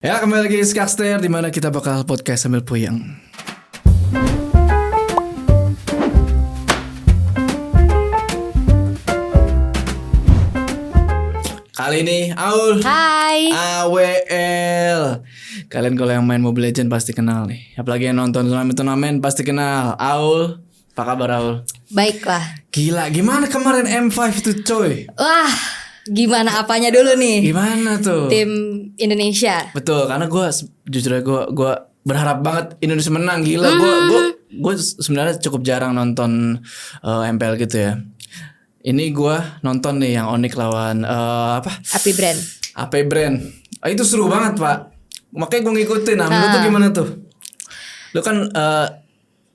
Ya, kembali lagi Skakster, di mana kita bakal podcast sambil puyeng. Kali ini Aul. Hai. AWL. Kalian kalau yang main Mobile Legends pasti kenal nih. Apalagi yang nonton turnamen pasti kenal. Aul, apa kabar Aul? Baiklah. Gila, gimana kemarin M5 tuh coy? Wah, gimana apanya dulu nih? Gimana tuh? Tim Indonesia. Betul, karena gue jujur aja gue berharap banget Indonesia menang. Gila, gue sebenarnya cukup jarang nonton MPL gitu ya. Ini gue nonton nih yang Onyx lawan Api Brand. AP Brand. Itu seru banget pak. Makanya gue ngikutin. Nah, menurut tuh gimana tuh? Lu kan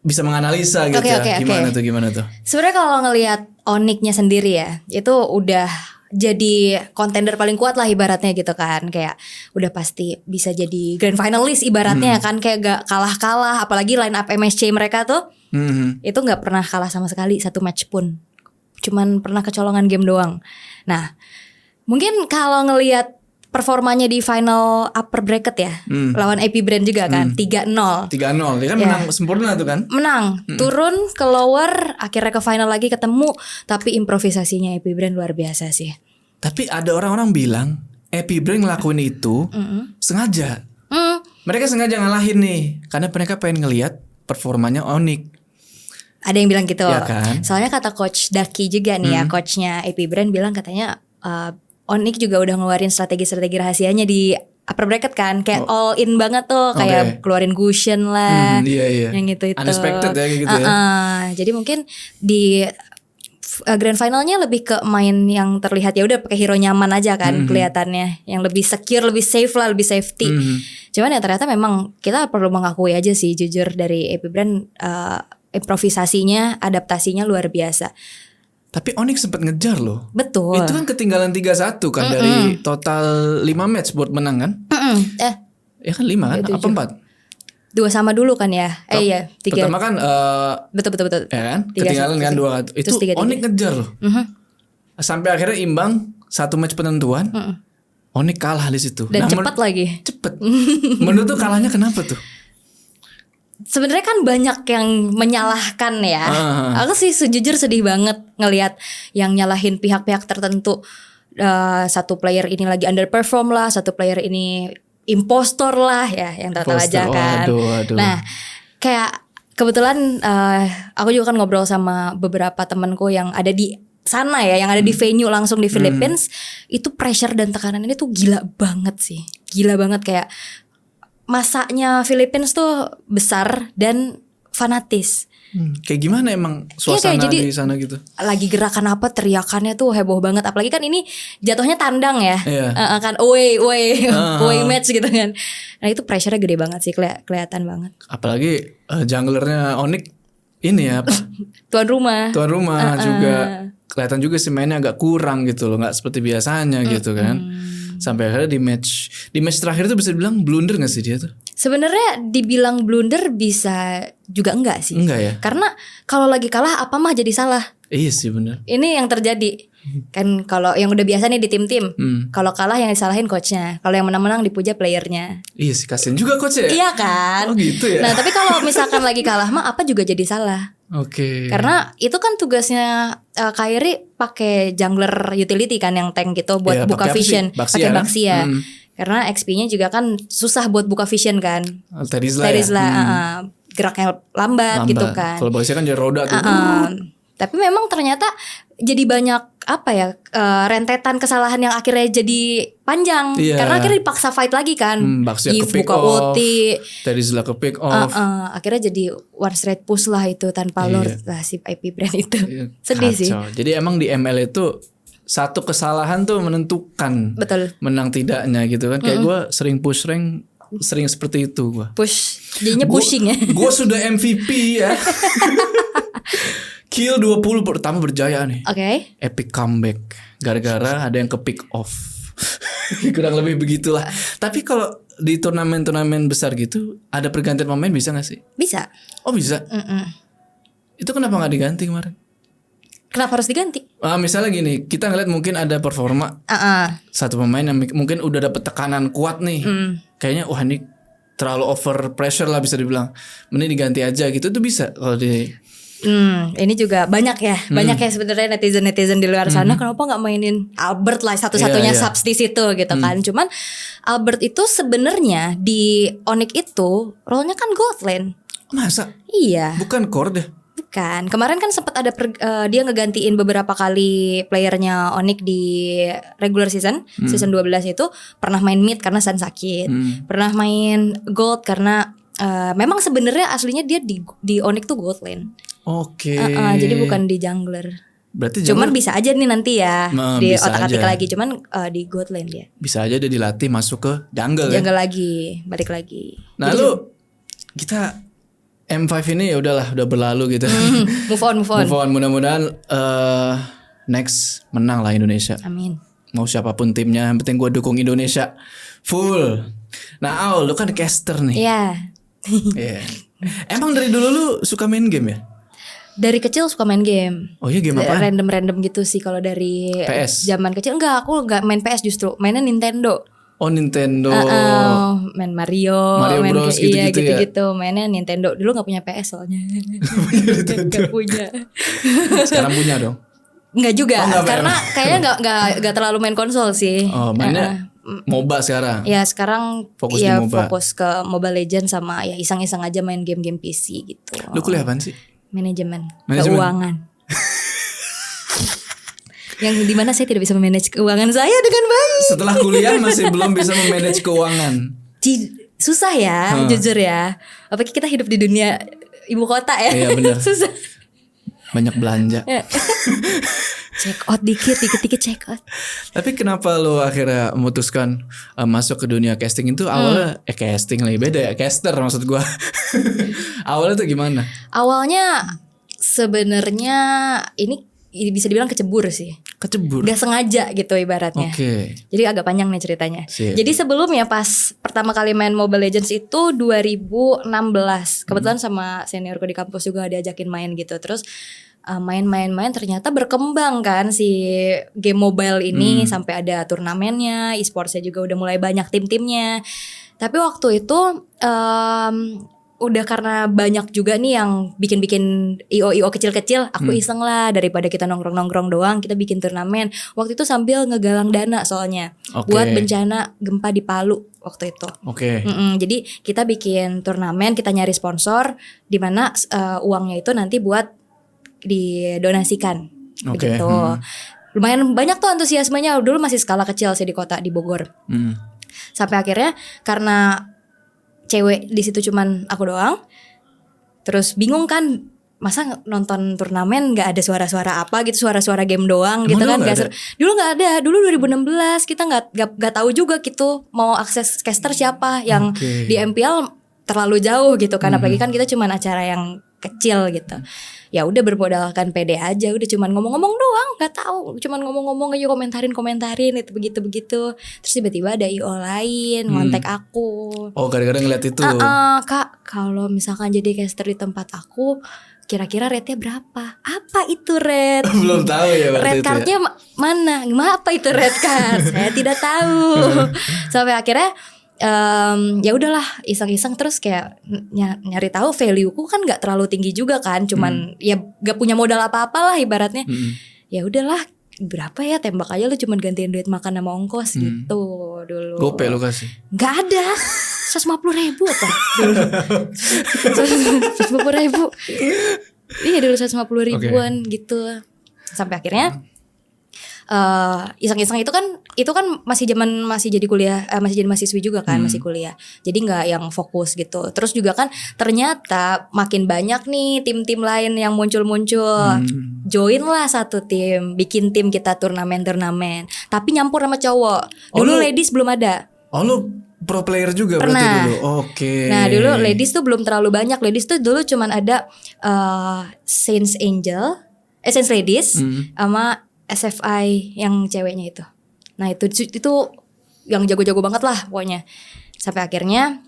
bisa menganalisa gitu ya. Gimana tuh? Sebenarnya kalau ngelihat Onyx-nya sendiri ya, itu udah jadi kontender paling kuat lah ibaratnya gitu kan. Kayak udah pasti bisa jadi grand finalist ibaratnya kan. Kayak gak kalah-kalah. Apalagi line up MSC mereka tuh itu gak pernah kalah sama sekali satu match pun. Cuman pernah kecolongan game doang. Nah, mungkin kalau ngelihat performanya di final upper bracket ya, lawan AP Brand juga kan, 3-0. 3-0, dia kan menang sempurna tuh kan? Menang, turun ke lower, akhirnya ke final lagi ketemu, tapi improvisasinya AP Brand luar biasa sih. Tapi ada orang-orang bilang AP Brand ngelakuin itu sengaja. Mereka sengaja ngalahin nih, karena mereka pengen ngelihat performanya Onyx. Ada yang bilang gitu. Ya kan? Soalnya kata coach Daki juga nih ya, coachnya AP Brand bilang katanya Onyx juga udah ngeluarin strategi-strategi rahasianya di upper bracket kan, kayak all in banget tuh, kayak keluarin Gusion lah, yang itu. Unexpected ya kayak gitu ya. Jadi mungkin di grand finalnya lebih ke main yang terlihat ya udah pakai hero nyaman aja kan kelihatannya, yang lebih secure, lebih safe lah, lebih safety. Cuman ya ternyata memang kita perlu mengakui aja sih jujur dari AP Brand improvisasinya, adaptasinya luar biasa. Tapi Onyx sempat ngejar loh. Betul. Itu kan ketinggalan 3-1 kan dari total 5 match buat menang kan? Ya kan 5 kan? Apa 4? 2 sama dulu kan ya? Iya 3. Pertama kan betul. ya kan? Ketinggalan kan 2. Itu Onyx ngejar loh. Sampai akhirnya imbang 1 match penentuan. Onyx kalah di situ. Dan cepat lagi. Cepet. Menurut tuh kalahnya kenapa tuh? Sebenarnya kan banyak yang menyalahkan ya. Aku sih sejujur sedih banget ngelihat yang nyalahin pihak-pihak tertentu. Satu player ini lagi underperform lah, satu player ini impostor lah ya, yang tata aja kan. Aduh. Nah, kayak kebetulan aku juga kan ngobrol sama beberapa temanku yang ada di sana ya, yang ada di venue langsung di Philippines. Itu pressure dan tekanan ini tuh gila banget sih. Gila banget, kayak masaknya Philippines tuh besar dan fanatis. Kayak gimana emang suasana di sana gitu? Lagi gerakan apa, teriakannya tuh heboh banget. Apalagi kan ini jatuhnya tandang ya, kan away match gitu kan. Nah itu pressure-nya gede banget sih, kelihatan banget. Apalagi junglernya Onyx ini ya apa? Tuan rumah juga kelihatan juga sih mainnya agak kurang gitu loh, nggak seperti biasanya gitu kan. Sampai akhirnya di match terakhir tuh bisa dibilang blunder gak sih dia tuh? Sebenarnya dibilang blunder bisa juga enggak sih. Enggak ya? Karena kalau lagi kalah apa mah jadi salah. Iya sih benar. Ini yang terjadi. Kan kalau yang udah biasa nih di tim-tim, kalau kalah yang disalahin coachnya, kalau yang menang-menang dipuja playernya. Iya sih, kasian juga coach ya. Iya kan? Oh gitu ya. Nah tapi kalau misalkan lagi kalah mah apa juga jadi salah. Oke. Karena itu kan tugasnya Kairi pakai jungler utility kan, yang tank gitu buat buka vision, pakai Baxia. Karena XP-nya juga kan susah buat buka vision kan. Terizla geraknya lambat gitu kan. Kalau Baxia kan jadi roda tuh. Tapi memang ternyata jadi banyak rentetan kesalahan yang akhirnya jadi panjang. Karena akhirnya dipaksa fight lagi kan. Baxia Eve ke pick buka off, ulti, Terizla ke pick off. akhirnya jadi one straight push lah itu tanpa Lord lah si IP Brand itu. Sedih Kacau. sih. Jadi emang di ML itu satu kesalahan tuh menentukan menang tidaknya gitu kan. Kayak gue sering push rank, sering seperti itu gue. Push, jadinya pushing ya. Gue sudah MVP ya. Kill 20 pertama berjaya nih. Epic comeback gara-gara ada yang ke pick off. Kurang lebih begitulah. Tapi kalau di turnamen-turnamen besar gitu ada pergantian pemain bisa gak sih? Bisa. Oh bisa. Itu kenapa gak diganti kemarin? Kenapa harus diganti? Misalnya gini, kita ngeliat mungkin ada performa satu pemain yang mungkin udah dapet tekanan kuat nih. kayaknya wah ini terlalu over pressure lah bisa dibilang. Mending diganti aja gitu tuh bisa kalau di Ini juga banyak ya sebenarnya netizen di luar sana kenapa nggak mainin Albert lah satu-satunya subs di situ gitu kan. Cuman Albert itu sebenarnya di Onyx itu role-nya kan gold lane. Masa? Iya. Bukan core deh. Bukan. Kemarin kan sempat ada dia ngegantiin beberapa kali playernya Onyx di regular season 12 itu pernah main mid karena Sun sakit. Pernah main gold karena memang sebenarnya aslinya dia di Onyx tuh gold lane. Oke. Jadi bukan di jungler. Berarti Cuman bisa aja nih nanti ya di bisa otak-atik aja. lagi. Cuman di gold lane dia. Bisa aja dia dilatih masuk ke jungle ya. Jungle lagi, balik lagi. Nah Jadi, lu kita M5 ini ya udahlah udah berlalu gitu. move on. Move on. Mudah-mudahan next menang lah Indonesia. Amin. Mau siapapun timnya, yang penting gue dukung Indonesia full. Nah, Aul, lu kan caster nih. Iya. Iya. Emang dari dulu lu suka main game ya? Dari kecil suka main game. Oh iya, game apa? Random gitu sih kalau dari PS? zaman kecil. Enggak, aku enggak main PS justru. Mainnya Nintendo. Oh Nintendo. Main Mario main Bros gitu-gitu ya? gitu-gitu. Mainnya Nintendo. Dulu enggak punya PS soalnya. Enggak punya. Sekarang punya dong. Enggak juga, enggak, karena kayaknya enggak terlalu main konsol sih. Oh mainnya MOBA sekarang. Ya sekarang Fokus di MOBA. fokus ke Mobile Legends sama ya iseng-iseng aja main game-game PC gitu. Lu kuliah apaan sih? Manajemen Manajemen. keuangan. Yang dimana saya tidak bisa memanage keuangan saya dengan baik. Setelah kuliah masih belum bisa memanage keuangan. Susah ya, jujur ya. Apalagi kita hidup di dunia ibu kota ya. Iya benar. Susah. Banyak belanja. Check out dikit check out. Tapi kenapa lo akhirnya memutuskan masuk ke dunia casting itu awalnya casting lagi beda ya, caster maksud gua. Awalnya tuh gimana? Awalnya sebenarnya ini bisa dibilang kecebur sih. Kecebur. Gak sengaja gitu ibaratnya. Oke. Jadi agak panjang nih ceritanya. Sip. Jadi sebelumnya pas pertama kali main Mobile Legends itu 2016. Kebetulan sama seniorku di kampus juga diajakin main gitu. Terus main ternyata berkembang kan si game mobile ini sampai ada turnamennya, e-sportsnya juga udah mulai banyak tim-timnya. Tapi waktu itu udah karena banyak juga nih yang bikin IO kecil-kecil, aku iseng lah daripada kita nongkrong-nongkrong doang, kita bikin turnamen. Waktu itu sambil ngegalang dana soalnya buat bencana gempa di Palu waktu itu. Oke. Jadi kita bikin turnamen, kita nyari sponsor di mana uangnya itu nanti buat didonasikan. Oke. Begitu. Lumayan banyak tuh antusiasmenya. Dulu masih skala kecil sih di kota di Bogor. Sampai akhirnya karena cewek di situ cuman aku doang. Terus bingung kan, masa nonton turnamen nggak ada suara-suara apa gitu, suara-suara game doang. Gitu kan. Dulu nggak ada. Dulu 2016 kita nggak tahu juga gitu mau akses caster siapa yang di MPL terlalu jauh gitu kan. Apalagi kan kita cuman acara yang kecil gitu. Ya udah bermodalkan PD aja, udah cuman ngomong-ngomong doang, nggak tahu, cuman ngomong-ngomong aja, komentarin itu begitu. Terus tiba-tiba ada IO lain ngontek aku. Oh gara-gara ngeliat itu. Kak, kalau misalkan jadi caster di tempat aku, kira-kira rate-nya berapa? Apa itu rate? Belum tahu ya waktu Red itu. card-nya mana? Apa itu red card? Saya tidak tahu. Sampai akhirnya ya udahlah iseng-iseng terus kayak nyari tahu value-ku kan nggak terlalu tinggi juga kan, cuman ya nggak punya modal apa-apa lah ibaratnya. Ya udahlah berapa ya, tembak aja lu cuman gantiin duit makan sama ongkos gitu dulu. Gope lu kasih? Nggak ada, 150.000 apa dulu? 150.000. Iya dulu 150.000-an gitu. Sampai akhirnya iseng-iseng itu kan masih jadi kuliah, masih jadi mahasiswi juga kan, masih kuliah. Jadi nggak yang fokus gitu. Terus juga kan ternyata makin banyak nih tim-tim lain yang muncul. Join lah satu tim, bikin tim kita turnamen. Tapi nyampur sama cowok. Dulu ladies belum ada. Oh lu pro player juga Pernah. berarti dulu. Oke. Nah dulu ladies tuh belum terlalu banyak. Ladies tuh dulu cuman ada Saints Ladies sama SFI yang ceweknya itu. Nah itu yang jago-jago banget lah pokoknya. Sampai akhirnya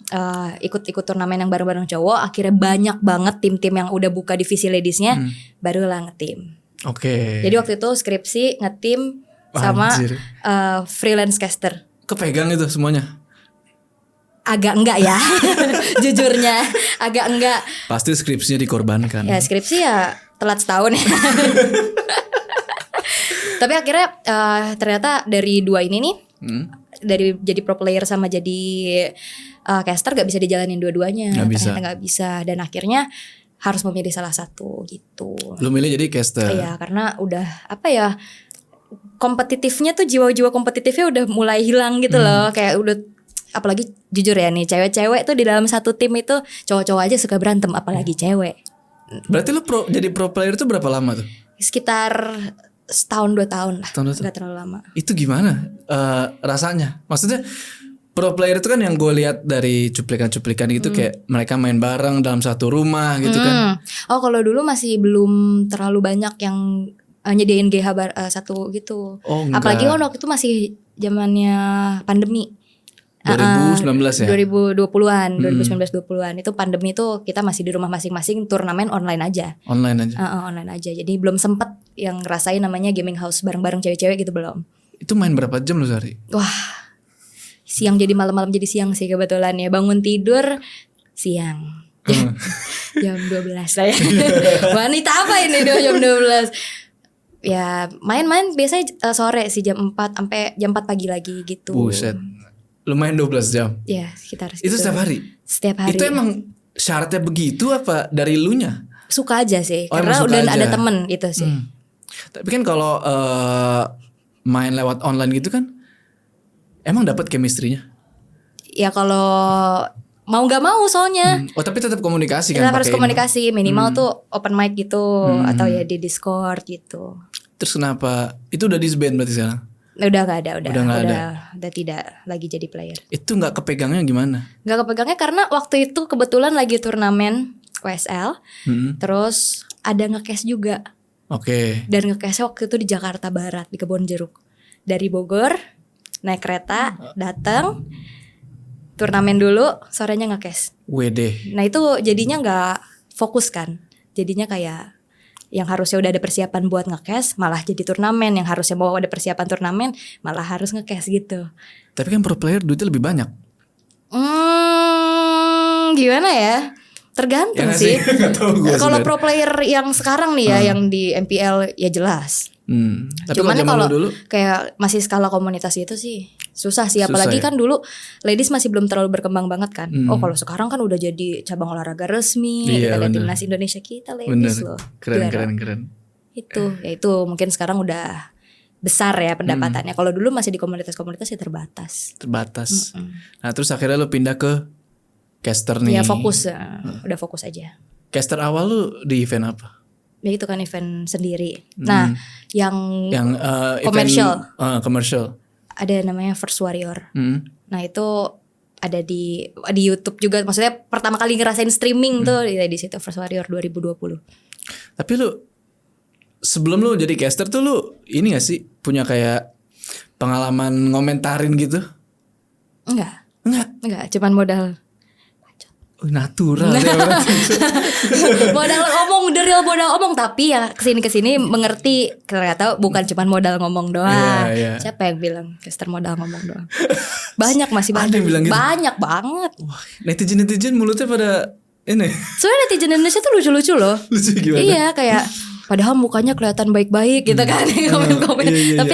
ikut turnamen yang bareng-bareng cowok. Akhirnya banyak banget tim-tim yang udah buka divisi ladiesnya. Barulah ngetim. Oke. Jadi waktu itu skripsi ngetim sama freelance caster. Kepegang itu semuanya? agak enggak ya. Jujurnya agak enggak. Pasti skripsinya dikorbankan. Ya skripsi ya telat setahun ya. Tapi akhirnya ternyata dari dua ini nih, dari jadi pro player sama jadi caster gak bisa dijalanin dua-duanya. Ternyata gak bisa. Dan akhirnya harus memilih salah satu gitu. Lu milih jadi caster. Iya, karena udah apa ya, kompetitifnya tuh, jiwa-jiwa kompetitifnya udah mulai hilang gitu loh. Kayak udah, apalagi jujur ya nih, cewek-cewek tuh di dalam satu tim itu cowok-cowok aja suka berantem, apalagi cewek. Berarti lu jadi pro player itu berapa lama tuh? Sekitar setahun 2 tahun lah, gak terlalu lama. Itu gimana rasanya? Maksudnya pro player itu kan yang gue lihat dari cuplikan-cuplikan gitu, kayak mereka main bareng dalam satu rumah gitu kan. Oh kalau dulu masih belum terlalu banyak yang nyediain GH satu gitu. Apalagi kan waktu itu masih zamannya pandemi. 2019 ya? 2020-an, 2019-2020-an. Itu pandemi tuh kita masih di rumah masing-masing, turnamen online aja. Online aja? Online aja. Jadi belum sempet yang ngerasain namanya gaming house bareng-bareng cewek-cewek gitu, belum. Itu main berapa jam lu sehari? Wah, siang jadi malam jadi siang sih kebetulan ya. Bangun tidur siang. Jam 12 saya. Wanita apa ini jam 12? Ya main-main biasanya sore sih, jam 4 sampai jam 4 pagi lagi gitu. Buset. Lu main 12 jam? Ya sekitar itu setiap hari? Setiap hari. Itu emang syaratnya begitu apa dari lunya? Suka aja sih, karena udah ada temen gitu sih. Tapi kan kalau main lewat online gitu kan, emang dapat chemistry-nya? Ya kalau mau nggak mau soalnya. Oh tapi tetap komunikasi kan? Tetap harus komunikasi, minimal tuh open mic gitu, atau ya di Discord gitu. Terus kenapa? Itu udah disband berarti sekarang? Udah gak ada, udah tidak lagi jadi player. Itu nggak kepegangnya gimana? Nggak kepegangnya karena waktu itu kebetulan lagi turnamen WSL, terus ada nge-cash juga. Oke. Dan nge-cash waktu itu di Jakarta Barat, di Kebonjeruk. Dari Bogor naik kereta datang, turnamen dulu, sorenya nge-cash. WD. Nah itu jadinya nggak fokus kan, jadinya kayak yang harusnya udah ada persiapan buat nge-cash malah jadi turnamen, yang harusnya mau ada persiapan turnamen malah harus nge-cash gitu. Tapi kan pro player duitnya lebih banyak. Gimana ya? Tergantung ya sih. Kalau pro player yang sekarang nih ya, yang di MPL ya jelas. Tapi cuman kalau dulu kayak masih skala komunitas itu sih susah sih, apalagi kan dulu ladies masih belum terlalu berkembang banget kan. Oh kalau sekarang kan udah jadi cabang olahraga resmi, ada timnas Indonesia kita ladies loh. Keren. Itu mungkin sekarang udah besar ya pendapatannya. Kalau dulu masih di komunitas-komunitas ya terbatas. Nah terus akhirnya lu pindah ke caster nih. Ya fokus, udah fokus aja. Caster awal lu di event apa? Ya itu kan event sendiri. Nah, yang komersial ada namanya First Warrior. Nah itu ada di YouTube juga. Maksudnya pertama kali ngerasain streaming tuh di situ, First Warrior 2020. Tapi lu sebelum lu jadi caster tuh lu ini gak sih punya kayak pengalaman ngomentarin gitu? Enggak, cuman modal natural ya. Modal ngomong, the real modal ngomong. Tapi ya kesini mengerti ternyata bukan cuma modal ngomong doang. Siapa yang bilang caster modal ngomong doang? Banyak, masih banyak. Ada yang bilang gitu? Banyak banget. Wah, netizen mulutnya pada ini. Soalnya netizen Indonesia tuh lucu-lucu loh. Lucu gimana? Iya, kayak padahal mukanya kelihatan baik-baik gitu kan, komen-komen. Tapi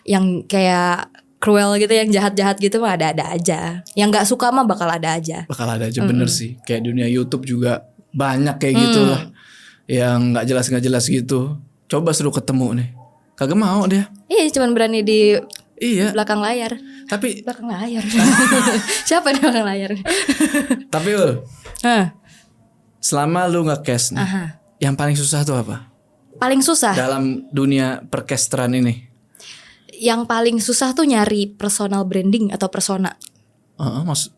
yang kayak cruel gitu, yang jahat-jahat gitu mah ada-ada aja. Yang gak suka mah bakal ada aja. Bener sih. Kayak dunia YouTube juga banyak kayak gitu lah. Yang gak jelas gitu. Coba suruh ketemu nih, kagak mau dia. Iya, cuman berani di belakang layar. Tapi belakang layar. Siapa di belakang layar? Tapi selama lu nge-cast nih, yang paling susah tuh apa? Paling susah dalam dunia percasteran ini? Yang paling susah tuh nyari personal branding atau persona.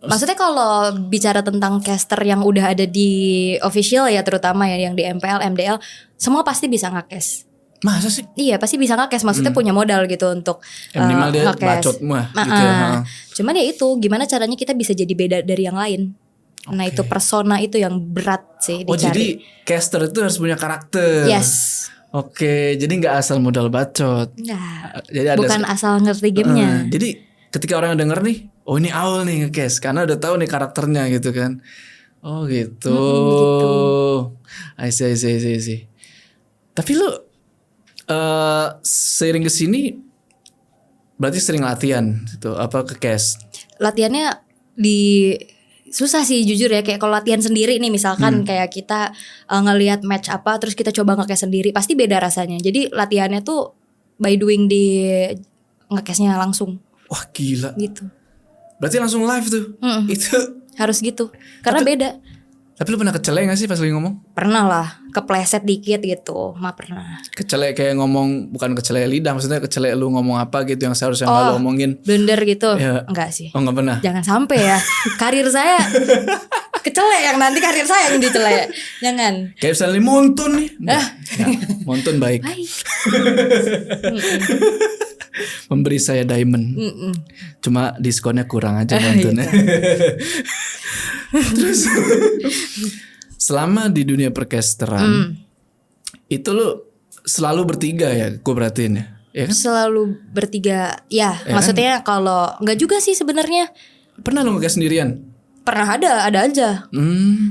Maksudnya kalau bicara tentang caster yang udah ada di official ya, terutama ya yang di MPL, MDL, semua pasti bisa nge-cast. Masa sih? Iya pasti bisa nge-cast. Maksudnya punya modal gitu untuk minimal dia bacot mah gitu ya. Cuman ya itu gimana caranya kita bisa jadi beda dari yang lain. Nah itu persona itu yang berat sih dicari. Jadi caster itu harus punya karakter. Yes. Oke, jadi gak asal modal bacot. Nah, jadi bukan asal ngerti gamenya. Jadi ketika orang denger nih, oh ini Aul nih nge-cast karena udah tahu nih karakternya gitu kan. Oh gitu. Gitu. I see. Tapi lu seiring kesini berarti sering latihan gitu apa ke cast? Latihannya susah sih jujur ya, kayak kalau latihan sendiri nih misalkan kayak kita ngelihat match apa terus kita coba nge-cast sendiri pasti beda rasanya. Jadi latihannya tuh by doing di nge-castnya langsung. Wah gila. Gitu. Berarti langsung live tuh. Itu harus gitu. Karena beda. tapi lu pernah kecelek gak sih pas lagi ngomong? Pernah lah, kepleset dikit gitu, mah pernah. Kecelek kayak ngomong, bukan kecelek lidah, maksudnya kecelek lu ngomong apa gitu yang seharusnya gak lu omongin. Blunder gitu? Ya. Enggak sih. Oh gak pernah? Jangan sampai ya. Karir saya kecelek, yang nanti karir saya yang dicelek. Jangan. Kayak misalnya Montun nih. Montun baik. Memberi saya diamond. Cuma diskonnya kurang aja Montunnya. Terus selama di dunia percasteran itu lu selalu bertiga ya, gue perhatiin ya. Ya kan? Selalu bertiga. Ya maksudnya kan? Kalau enggak juga sih sebenarnya. Pernah lu nge-cast sendirian? Pernah ada aja.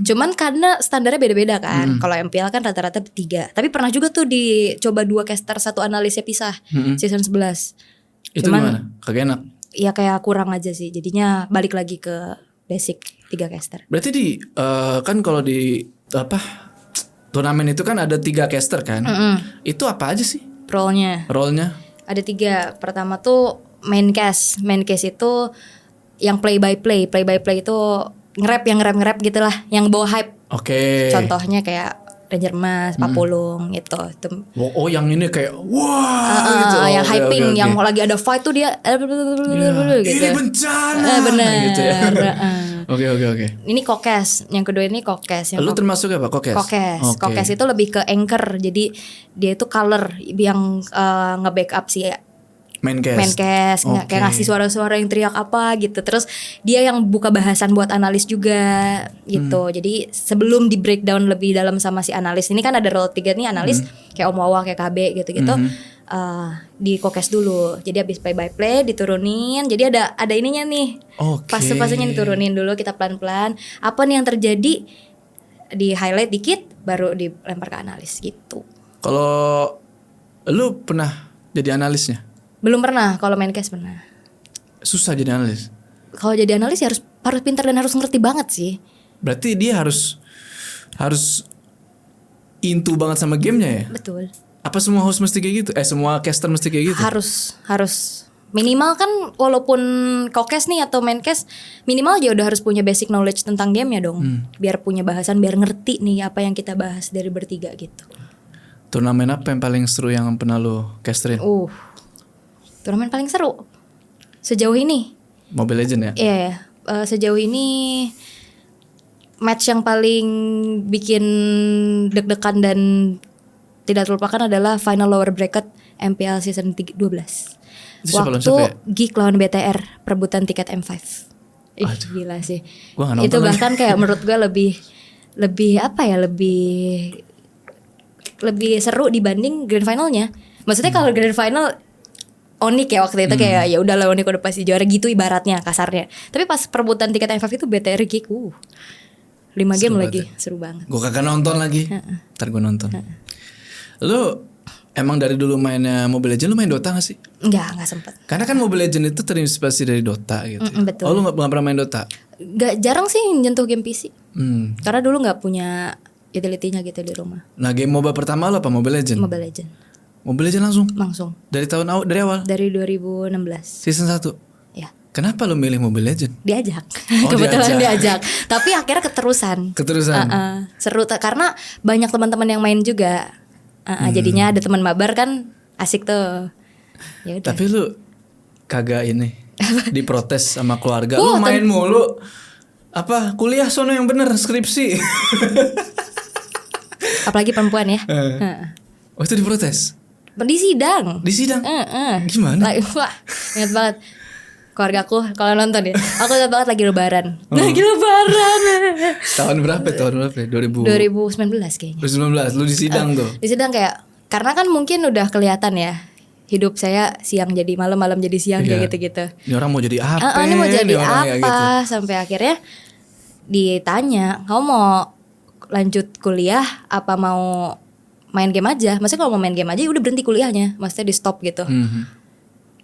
Cuman karena standarnya beda-beda kan. Kalau MPL kan rata-rata bertiga. Tapi pernah juga tuh dicoba 2 caster, 1 analisnya pisah. Season 11. Itu cuman, gimana? Kagak enak? Ya kayak kurang aja sih. Jadinya balik lagi ke basic 3 caster. Berarti kan kalau di turnamen itu kan ada 3 caster kan? Itu apa aja sih? Role-nya? Ada 3. Pertama tuh main cast. Main cast itu yang play by play itu nge-rap yang nge-rap gitulah, yang bawa hype. Oke. Contohnya kayak Ranger Mas, Papulung gitu. Oh yang ini kayak wah gitu. Yang hyping, yang lagi ada fight tuh dia gitu. Ini bencana. Bener. Gitu ya. Oke. Ini kokes. Yang kedua ini kokes. Lu termasuk apa kokes? Kokes itu lebih ke anchor. Jadi dia itu color yang nge-backup si main cast kayak ngasih suara-suara yang teriak apa gitu. Terus dia yang buka bahasan buat analis juga gitu. Jadi sebelum di breakdown lebih dalam sama si analis, ini kan ada role 3 nih analis kayak Om Wawa, kayak KB gitu-gitu. Di kokes dulu. Jadi habis play by play diturunin. Jadi ada ininya nih. Fase-fasenya diturunin dulu, kita pelan-pelan. Apa nih yang terjadi, di highlight dikit baru dilempar ke analis gitu. Kalau lu pernah jadi analisnya? Belum pernah. Kalau main cast pernah. Susah jadi analis. Kalau jadi analis ya harus pintar dan harus ngerti banget sih. Berarti dia harus into banget sama gamenya ya? Betul. Apa semua host mesti kayak gitu? Semua caster mesti kayak gitu? Harus minimal kan, walaupun kokes nih atau main cast, minimal aja udah harus punya basic knowledge tentang game ya dong. Biar punya bahasan, biar ngerti nih apa yang kita bahas dari bertiga gitu. Turnamen apa yang paling seru yang pernah lu casterin? Turnamen paling seru sejauh ini Mobile Legends ya? Iya, sejauh ini match yang paling bikin deg-degan dan tidak terlupakan adalah final lower bracket MPL season 12. Itu siapa Waktu ya? Geek lawan BTR perebutan tiket M5. Gila sih. Itu bahkan kayak menurut gue lebih apa ya, lebih seru dibanding grand finalnya. Maksudnya kalau grand final Onyx ya waktu itu kayak ya udah lah, Onyx udah pasti juara gitu ibaratnya, kasarnya. Tapi pas perebutan tiket M5 itu BTR Geek 5 game lagi ya? Seru banget. Gue kagak nonton lagi. Ntar gue nonton. Lu emang dari dulu mainnya Mobile Legends, lu main Dota gak sih? Enggak sempet. Karena kan Mobile Legends itu terinspirasi dari Dota gitu. Betul. Oh lu gak pernah main Dota? Jarang sih nyentuh game PC. Karena dulu gak punya utility-nya gitu di rumah. Nah game MOBA pertama lo apa Mobile Legends? Mobile Legends. Mobile Legends langsung. Dari awal? Dari 2016. Season 1? Ya. Kenapa lo milih Mobile Legends? Diajak. Kebetulan diajak. Tapi akhirnya keterusan. Seru karena banyak teman-teman yang main juga. Jadinya ada teman mabar kan, asik tuh. Yaudah. Tapi lu kagak ini diprotes sama keluarga. Lu main mulu. Apa kuliah sono yang bener, skripsi. Apalagi perempuan ya. Oh itu diprotes? Di sidang. Gimana? Wah, ingat banget. Keluargaku kalau nonton ya, aku ingat banget lagi lebaran. Lagi lebaran. Tahun berapa? 2019 kayaknya. 2019 lu di sidang tuh. Di sidang kayak, karena kan mungkin udah kelihatan ya, hidup saya siang jadi malam, malam jadi siang kayak gitu-gitu. Ini orang mau jadi apa? Ini mau jadi orang apa? gitu. Sampai akhirnya ditanya, kamu mau lanjut kuliah apa mau main game aja? Maksudnya kalau mau main game aja ya udah berhenti kuliahnya, maksudnya di stop gitu.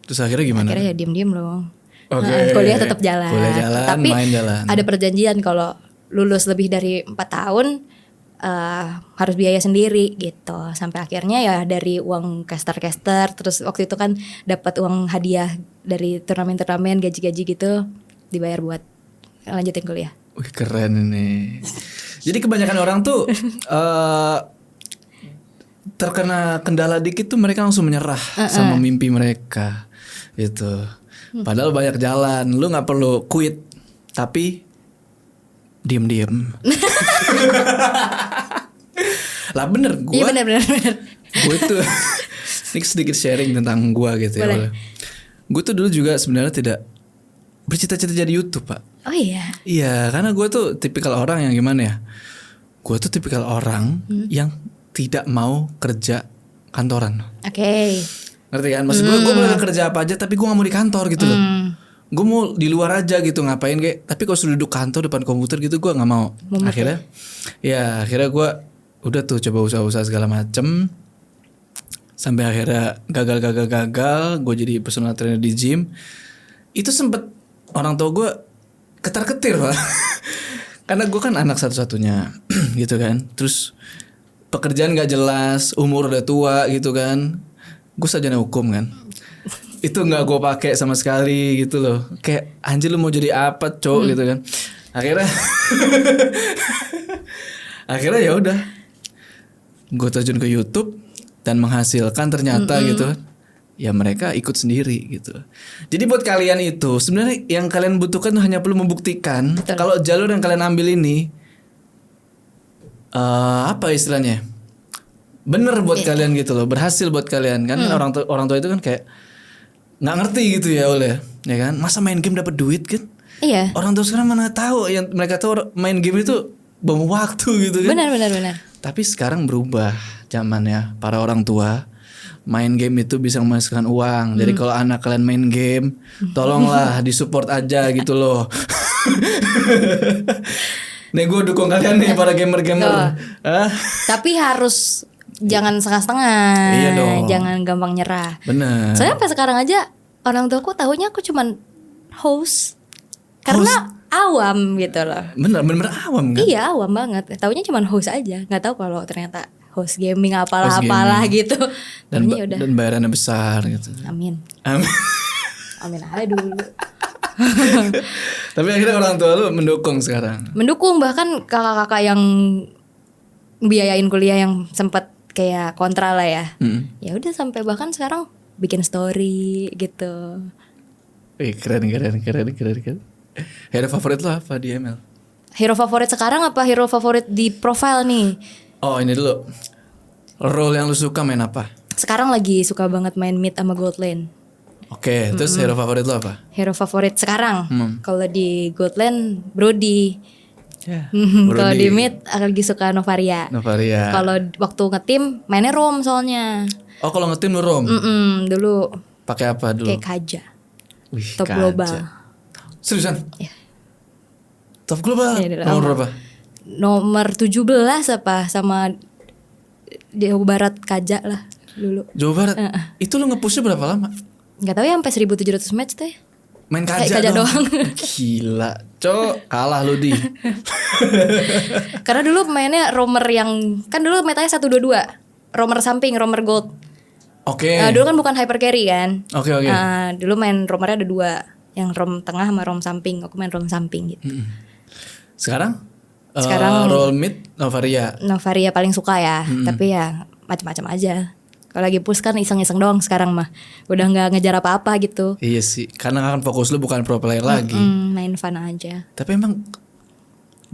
Terus akhirnya gimana? Akhirnya ya diem-diem loh. Oke. Kuliah tetap jalan. Kuliah jalan, tapi main jalan. ada perjanjian kalau lulus lebih dari 4 tahun harus biaya sendiri gitu. Sampai akhirnya ya dari uang caster, terus waktu itu kan dapat uang hadiah dari turnamen gaji-gaji gitu, dibayar buat lanjutin kuliah. Wih, keren ini. Jadi kebanyakan orang tuh terkena kendala dikit tuh mereka langsung menyerah sama mimpi mereka gitu. Padahal banyak jalan, lu nggak perlu quit, tapi diem. Lah bener gue. Iya bener. Gue tuh ini sedikit sharing tentang gue gitu ya. Gue tuh dulu juga sebenarnya tidak bercita-cita jadi YouTube, Pak. Oh iya. Iya, karena gue tuh tipikal orang yang gimana ya? Gue tuh tipikal orang yang tidak mau kerja kantoran. Oke. Ngerti kan? Maksud gue boleh kerja apa aja, tapi gue gak mau di kantor gitu loh. Gue mau di luar aja gitu, ngapain kayak. Tapi kalau sudah duduk kantor depan komputer gitu, gue gak mau. Akhirnya gue udah tuh coba usaha-usaha segala macem. Sampai akhirnya gagal. Gue jadi personal trainer di gym. Itu sempet orang tua gue ketar-ketir, Pak. Karena gue kan anak satu-satunya gitu kan. Terus pekerjaan gak jelas, umur udah tua gitu kan. Gue sarjana hukum kan. Itu gak gue pakai sama sekali gitu loh. Kayak anjir lu mau jadi apa cowok gitu kan. Akhirnya ya udah. Gue terjun ke YouTube dan menghasilkan ternyata gitu. Ya mereka ikut sendiri gitu. Jadi buat kalian itu sebenarnya yang kalian butuhkan tuh hanya perlu membuktikan kalau jalur yang kalian ambil ini apa istilahnya, bener buat kalian gitu loh, berhasil buat kalian kan. Orang tua itu kan kayak nggak ngerti gitu ya oleh ya kan, masa main game dapat duit kan. Iya. Orang tua sekarang mana tahu, yang mereka tahu main game itu bom waktu gitu kan. Benar. Tapi sekarang berubah zamannya, para orang tua main game itu bisa menghasilkan uang. Jadi kalau anak kalian main game, tolonglah disupport aja gitu loh. Nih gue dukung kalian nih para gamer-gamer. Tapi harus jangan setengah-setengah. Iya dong. Jangan gampang nyerah. Bener. Soalnya sampai sekarang aja orang tuaku tahunya aku cuman host. Karena awam gitu loh. Bener awam kan? Iya awam banget. Tahunya cuman host aja. Gak tahu kalau ternyata host gaming apalah gitu. Dan bayarannya besar gitu. Amin aja dulu. Tapi akhirnya orang tua lu mendukung sekarang. Mendukung, bahkan kakak-kakak yang biayain kuliah yang sempat kayak kontra lah ya. Ya udah sampai bahkan sekarang bikin story gitu. Keren. Hero favorit lo apa di ML? Hero favorit sekarang apa hero favorit di profile nih? Oh ini dulu. Role yang lu suka main apa? Sekarang lagi suka banget main mid sama gold lane. Oke, terus hero favorit lo apa? Hero favorit sekarang kalau di gold lane Brody. Kalau di mid lagi suka Novaria. Kalau waktu ngetim mainnya Rom soalnya. Oh kalau ngetim lu Rom? Dulu. Pakai apa dulu? Kayak Kaja. Wih, Top Kaja. global. Seriusan? Iya. Top global? Ya, nomor berapa? Nomor 17 apa sama Jawa Barat Kaja lah dulu. Jawa Barat? Itu lu nge-pushnya berapa lama? Gak tahu ya sampai 1700 match tuh ya. Main Kaja doang. Gila, cok, kalah lu di. Karena dulu mainnya romer yang kan dulu metanya 1-2-2. Romer samping, romer gold. Oke. Dulu kan bukan hyper carry kan. Oke. Dulu main romernya ada 2. Yang rom tengah sama rom samping. Aku main rom samping gitu. Sekarang Sekarang roll mid Novaria. Novaria paling suka ya. Tapi ya macam-macam aja. Kalau lagi push kan iseng-iseng doang sekarang mah. Udah gak ngejar apa-apa gitu. Iya sih, karena kan fokus lu bukan pro player lagi. Main fun aja. Tapi emang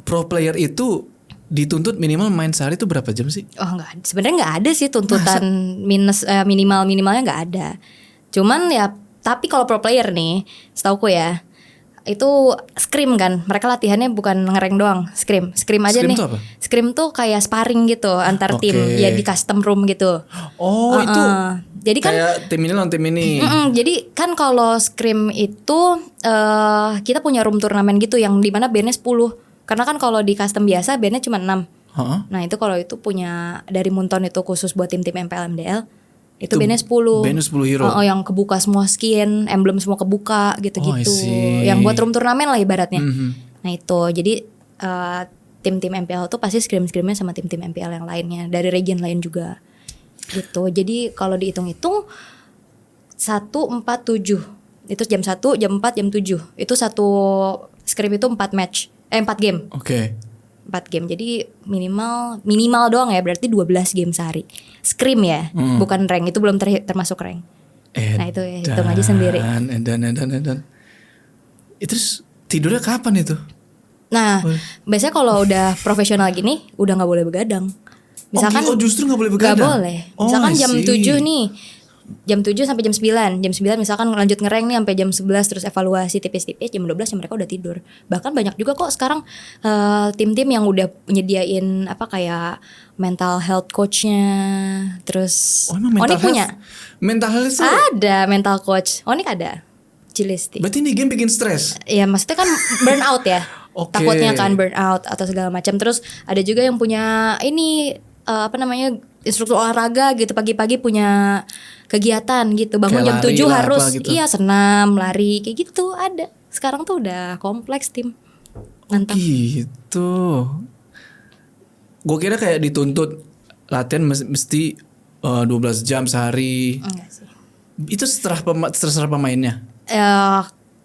pro player itu dituntut minimal main sehari itu berapa jam sih? Oh enggak, sebenarnya nggak ada sih tuntutan minimalnya nggak ada. Cuman ya, tapi kalau pro player nih, setauku ya, itu scrim kan. Mereka latihannya bukan ngereng doang, scrim aja Scrim nih. tuh apa? Scrim tuh kayak sparring gitu antar tim, ya di custom room gitu. Oh, itu Jadi kan kayak tim ini lawan tim ini. jadi kan kalau scrim itu kita punya room turnamen gitu yang dimana bandnya 10. Karena kan kalau di custom biasa bandnya cuma 6. Nah itu kalau itu punya dari Munton itu khusus buat tim-tim MPL MDL. Itu bandnya 10. Bandnya 10 hero. Yang kebuka semua skin, emblem semua kebuka gitu-gitu. Oh, I see. Yang buat room turnamen lah ibaratnya. Nah itu jadi tim-tim MPL tuh pasti scrim-scrimnya sama tim-tim MPL yang lainnya dari region lain juga. Gitu. Jadi kalau dihitung-hitung 1, 4, 7. Itu jam 1, jam 4, jam 7. Itu satu scrim itu 4 match. 4 game. Oke. 4 game. Jadi minimal doang ya, berarti 12 game sehari. Scrim ya, bukan rank. Itu belum termasuk rank. Nah itu ya, hitung aja sendiri. Dan. Terus tidurnya kapan itu? Nah, biasanya kalau udah profesional gini udah nggak boleh begadang. Misalkan justru nggak boleh nggak begadang. boleh. Misalkan jam 7 nih. Jam 7 sampai jam 9. Jam 9 misalkan lanjut ngereng nih sampai jam 11 terus evaluasi tipis-tipis, jam 12 ya mereka udah tidur. Bahkan banyak juga kok sekarang tim-tim yang udah nyediain apa kayak mental health coachnya. Terus Onik punya. Mental health itu Ada mental coach. Onik ada. Cilisti. berarti ini game bikin stres. Ya maksudnya kan burnout ya. Oke. Takutnya kan burnout atau segala macam. Terus ada juga yang punya ini instruktur olahraga gitu, pagi-pagi punya kegiatan gitu, bangun Kayak jam 7 lari lah, harus apa gitu. iya senam, lari kayak gitu ada. Sekarang tuh udah kompleks tim. Mantap. Gitu. Gue kira kayak dituntut latihan mesti 12 jam sehari. Enggak sih. Itu terserah pemainnya.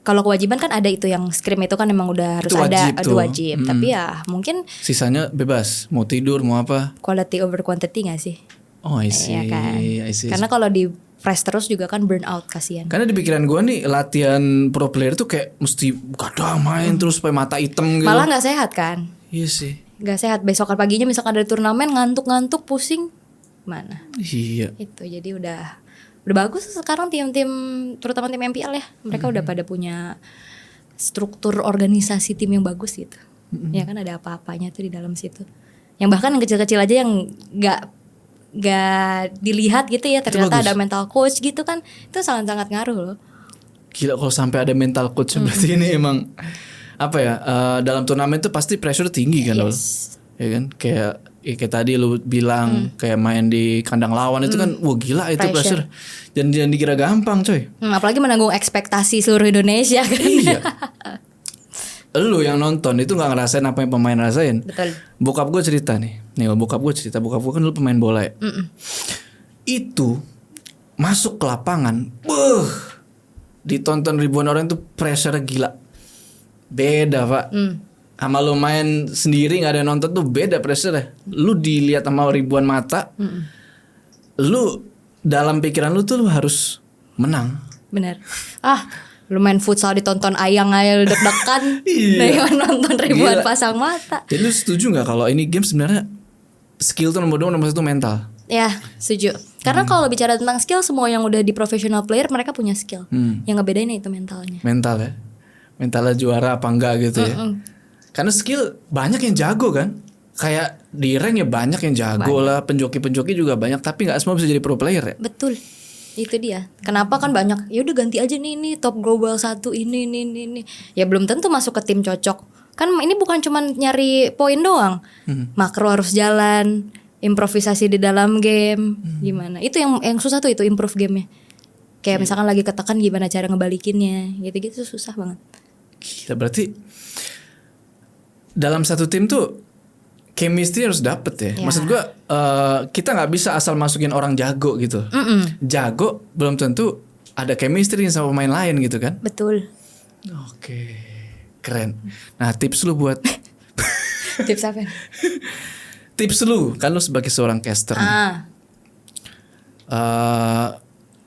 Kalau kewajiban kan ada itu yang scrim itu kan emang udah harus Itu ada, wajib itu tuh. wajib. Tapi ya mungkin Sisanya bebas, mau tidur, mau apa. quality over quantity gak sih? Oh, I see. Iya kan. I see. Karena kalau di press terus juga kan burnout kasihan. Karena di pikiran gue nih latihan pro player tuh kayak mesti kadang main terus sampai mata hitam gitu. Malah nggak sehat kan? Iya sih. Nggak sehat. Besokan paginya misalkan ada turnamen ngantuk-ngantuk pusing mana? Iya. Itu jadi udah bagus sekarang tim-tim terutama tim MPL ya. Mereka udah pada punya struktur organisasi tim yang bagus gitu. Ya kan ada apa-apanya tuh di dalam situ. Yang bahkan yang kecil-kecil aja yang nggak dilihat gitu ya, ternyata ada mental coach gitu kan, itu sangat-sangat ngaruh loh. Gila kalau sampai ada mental coach berarti ini emang apa ya, dalam turnamen tuh pasti pressure tinggi kan loh. Ya kan kayak tadi lu bilang kayak main di kandang lawan itu kan wah gila itu pressure. Jangan dikira gampang coy. Apalagi menanggung ekspektasi seluruh Indonesia kan. Iya. Lu yang nonton itu gak ngerasain apa yang pemain rasain. Betul. Bokap gue cerita nih. Bokap gue kan dulu pemain bola ya. Itu masuk ke lapangan, ditonton ribuan orang tuh pressure gila. Beda pak. Sama lu main sendiri gak ada yang nonton tuh beda pressure. Lu dilihat sama ribuan mata. Lu dalam pikiran lu tuh lu harus menang. Bener. Lu main futsal ditonton ayang-ayang deg-degan. Iya. Nonton ribuan pasang mata. Jadi lu setuju gak kalau ini game sebenarnya skill tuh nomor 2, nomor 1 mental? Ya setuju. Karena kalau bicara tentang skill, semua yang udah di professional player mereka punya skill. Yang ngebedain itu mentalnya. Mental ya. Mentalnya juara apa enggak gitu ya. Karena skill banyak yang jago kan. Kayak di rank ya banyak yang jago lah. Penjoki-penjoki juga banyak. Tapi gak semua bisa jadi pro player ya. Betul. Itu dia. Kenapa kan banyak, ya udah ganti aja nih top global 1 ini. Ya belum tentu masuk ke tim cocok. Kan ini bukan cuma nyari poin doang. Makro harus jalan, improvisasi di dalam game, gimana. Itu yang susah tuh, itu improve gamenya. Kayak misalkan lagi ketekan gimana cara ngebalikinnya, gitu-gitu susah banget. Gila, berarti dalam satu tim tuh chemistry harus dapet ya. Maksud gue kita gak bisa asal masukin orang jago gitu. Jago belum tentu ada chemistry sama pemain lain gitu kan. Betul. Oke, keren. Nah tips lu buat Tips apa? Tips lu, kan lu sebagai seorang caster.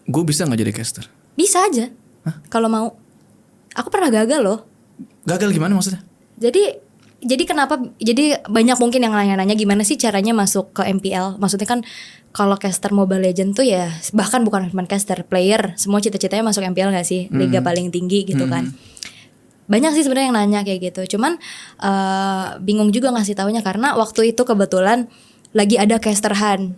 Gue bisa gak jadi caster? Bisa aja. Kalau mau. Aku pernah gagal loh. Gagal gimana maksudnya? Jadi kenapa? Jadi banyak mungkin yang nanya-nanya gimana sih caranya masuk ke MPL. Maksudnya kan kalau caster Mobile Legends tuh ya bahkan bukan cuma caster, player semua cita-citanya masuk MPL gak sih? Liga paling tinggi gitu kan. Banyak sih sebenarnya yang nanya kayak gitu. Cuman bingung juga ngasih taunya karena waktu itu kebetulan lagi ada caster hunt.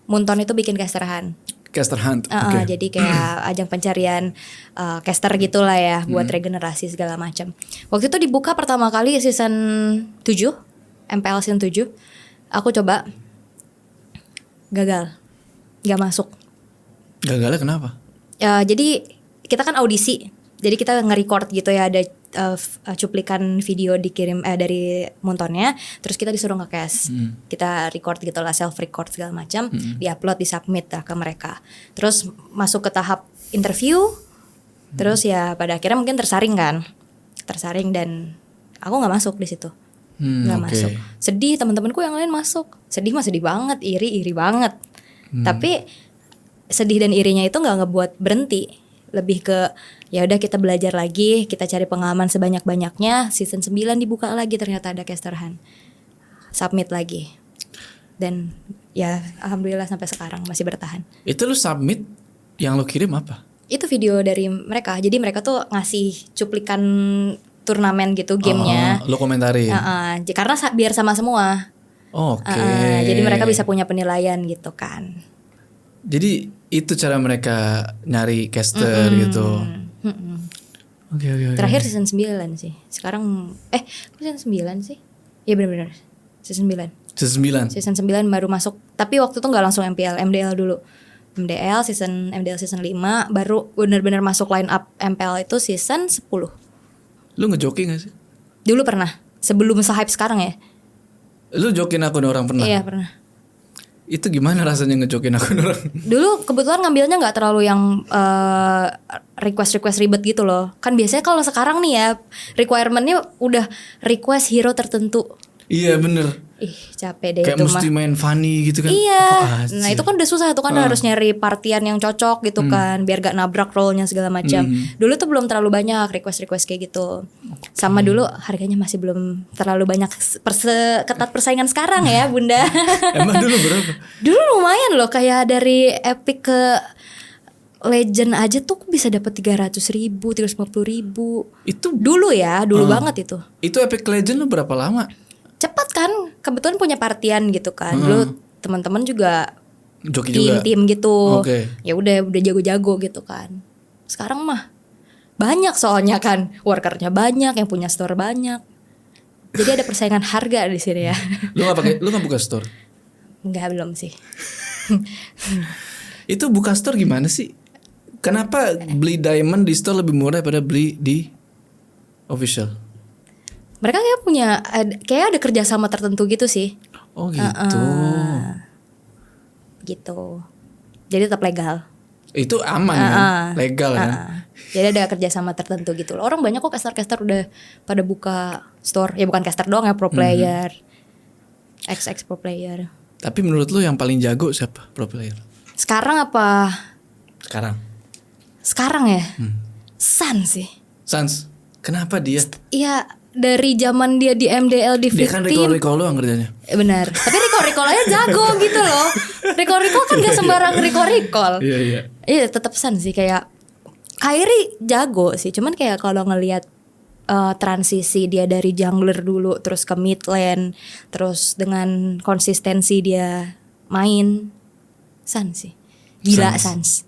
Moonton itu bikin caster hunt. Caster hunt. Okay. Jadi kayak ajang pencarian caster gitulah ya buat regenerasi segala macam. Waktu itu dibuka pertama kali season 7, MPL season 7. Aku coba gagal. Gak masuk. Gagalnya kenapa? Jadi kita kan audisi. Jadi kita nge-record gitu ya, ada cuplikan video dikirim dari Moontonnya, terus kita disuruh nge-cast. Kita record gitu lah, self record segala macam, di-upload, di-submit lah ke mereka. Terus masuk ke tahap interview. Terus ya pada akhirnya mungkin tersaring dan aku nggak masuk di situ. Nggak masuk. Sedih, teman-temanku yang lain masuk. Sedih mah sedih banget, iri banget. Tapi sedih dan irinya itu nggak ngebuat berhenti. Lebih ke ya udah kita belajar lagi, kita cari pengalaman sebanyak-banyaknya. Season 9 dibuka lagi, ternyata ada caster hunt. Submit lagi. Dan ya alhamdulillah sampai sekarang masih bertahan. Itu lu submit, yang lu kirim apa? Itu video dari mereka. Jadi mereka tuh ngasih cuplikan turnamen gitu, gamenya. Lu komentarin. Karena biar sama semua. Oke. Jadi mereka bisa punya penilaian gitu kan. Jadi itu cara mereka nyari caster gitu. Oke. Terakhir season 9 sih. Sekarang season 9 sih? Iya benar-benar. Season 9. Season 9 baru masuk. Tapi waktu itu gak langsung MDL dulu. MDL season 5 baru benar-benar masuk line up MPL itu season 10. Lu ngejoki gak sih? Dulu pernah. Sebelum se-hype sekarang ya. Lu jokin akun orang pernah? Iya pernah. Itu gimana rasanya ngejokin akun orang? Dulu kebetulan ngambilnya gak terlalu yang request ribet gitu loh. Kan biasanya kalau sekarang nih ya requirementnya udah request hero tertentu. Iya bener. Ih capek deh kayak itu mah. Kayak mesti main funny gitu kan. Iya. Nah itu kan udah susah tuh kan harus nyari partian yang cocok gitu kan. Biar gak nabrak role-nya segala macam. Dulu tuh belum terlalu banyak request kayak gitu. Sama dulu harganya masih belum terlalu banyak ketat persaingan sekarang ya bunda. Emang dulu berapa? Dulu lumayan loh, kayak dari epic ke legend aja tuh bisa dapat 300.000, 350.000. Itu dulu ya, banget itu. Itu epic legend lu berapa lama? Cepat kan, kebetulan punya partian gitu kan. Dulu teman-teman juga joki juga. Tim gitu. Okay. Ya udah jago-jago gitu kan. Sekarang mah banyak soalnya kan, workernya banyak, yang punya store banyak. Jadi ada persaingan harga di sini ya. Lu nggak buka store? Enggak, belum sih. Itu buka store gimana sih? Kenapa beli diamond di store lebih murah daripada beli di official? Mereka kayak ada kerjasama tertentu gitu sih. Oh gitu. Gitu. Jadi tetap legal. Itu aman kan? Legal kan? Jadi ada kerjasama tertentu gitu loh. Orang banyak kok caster udah pada buka store. Ya bukan caster doang ya, pro player, XX pro player. Tapi menurut lu yang paling jago siapa pro player? Sekarang apa? Sekarang ya? Sans sih. Sans. Kenapa dia? Iya, dari zaman dia di MDL di 15. Dia kan recall doang kerjanya. Benar. Tapi recall-nya jago gitu loh. Recall kan gak sembarang recall. Iya. Iya, tetap Sans sih, kayak Kairi jago sih. Cuman kayak kalau ngelihat transisi dia dari jungler dulu terus ke mid lane, terus dengan konsistensi dia main, Sans sih. Gila Sans.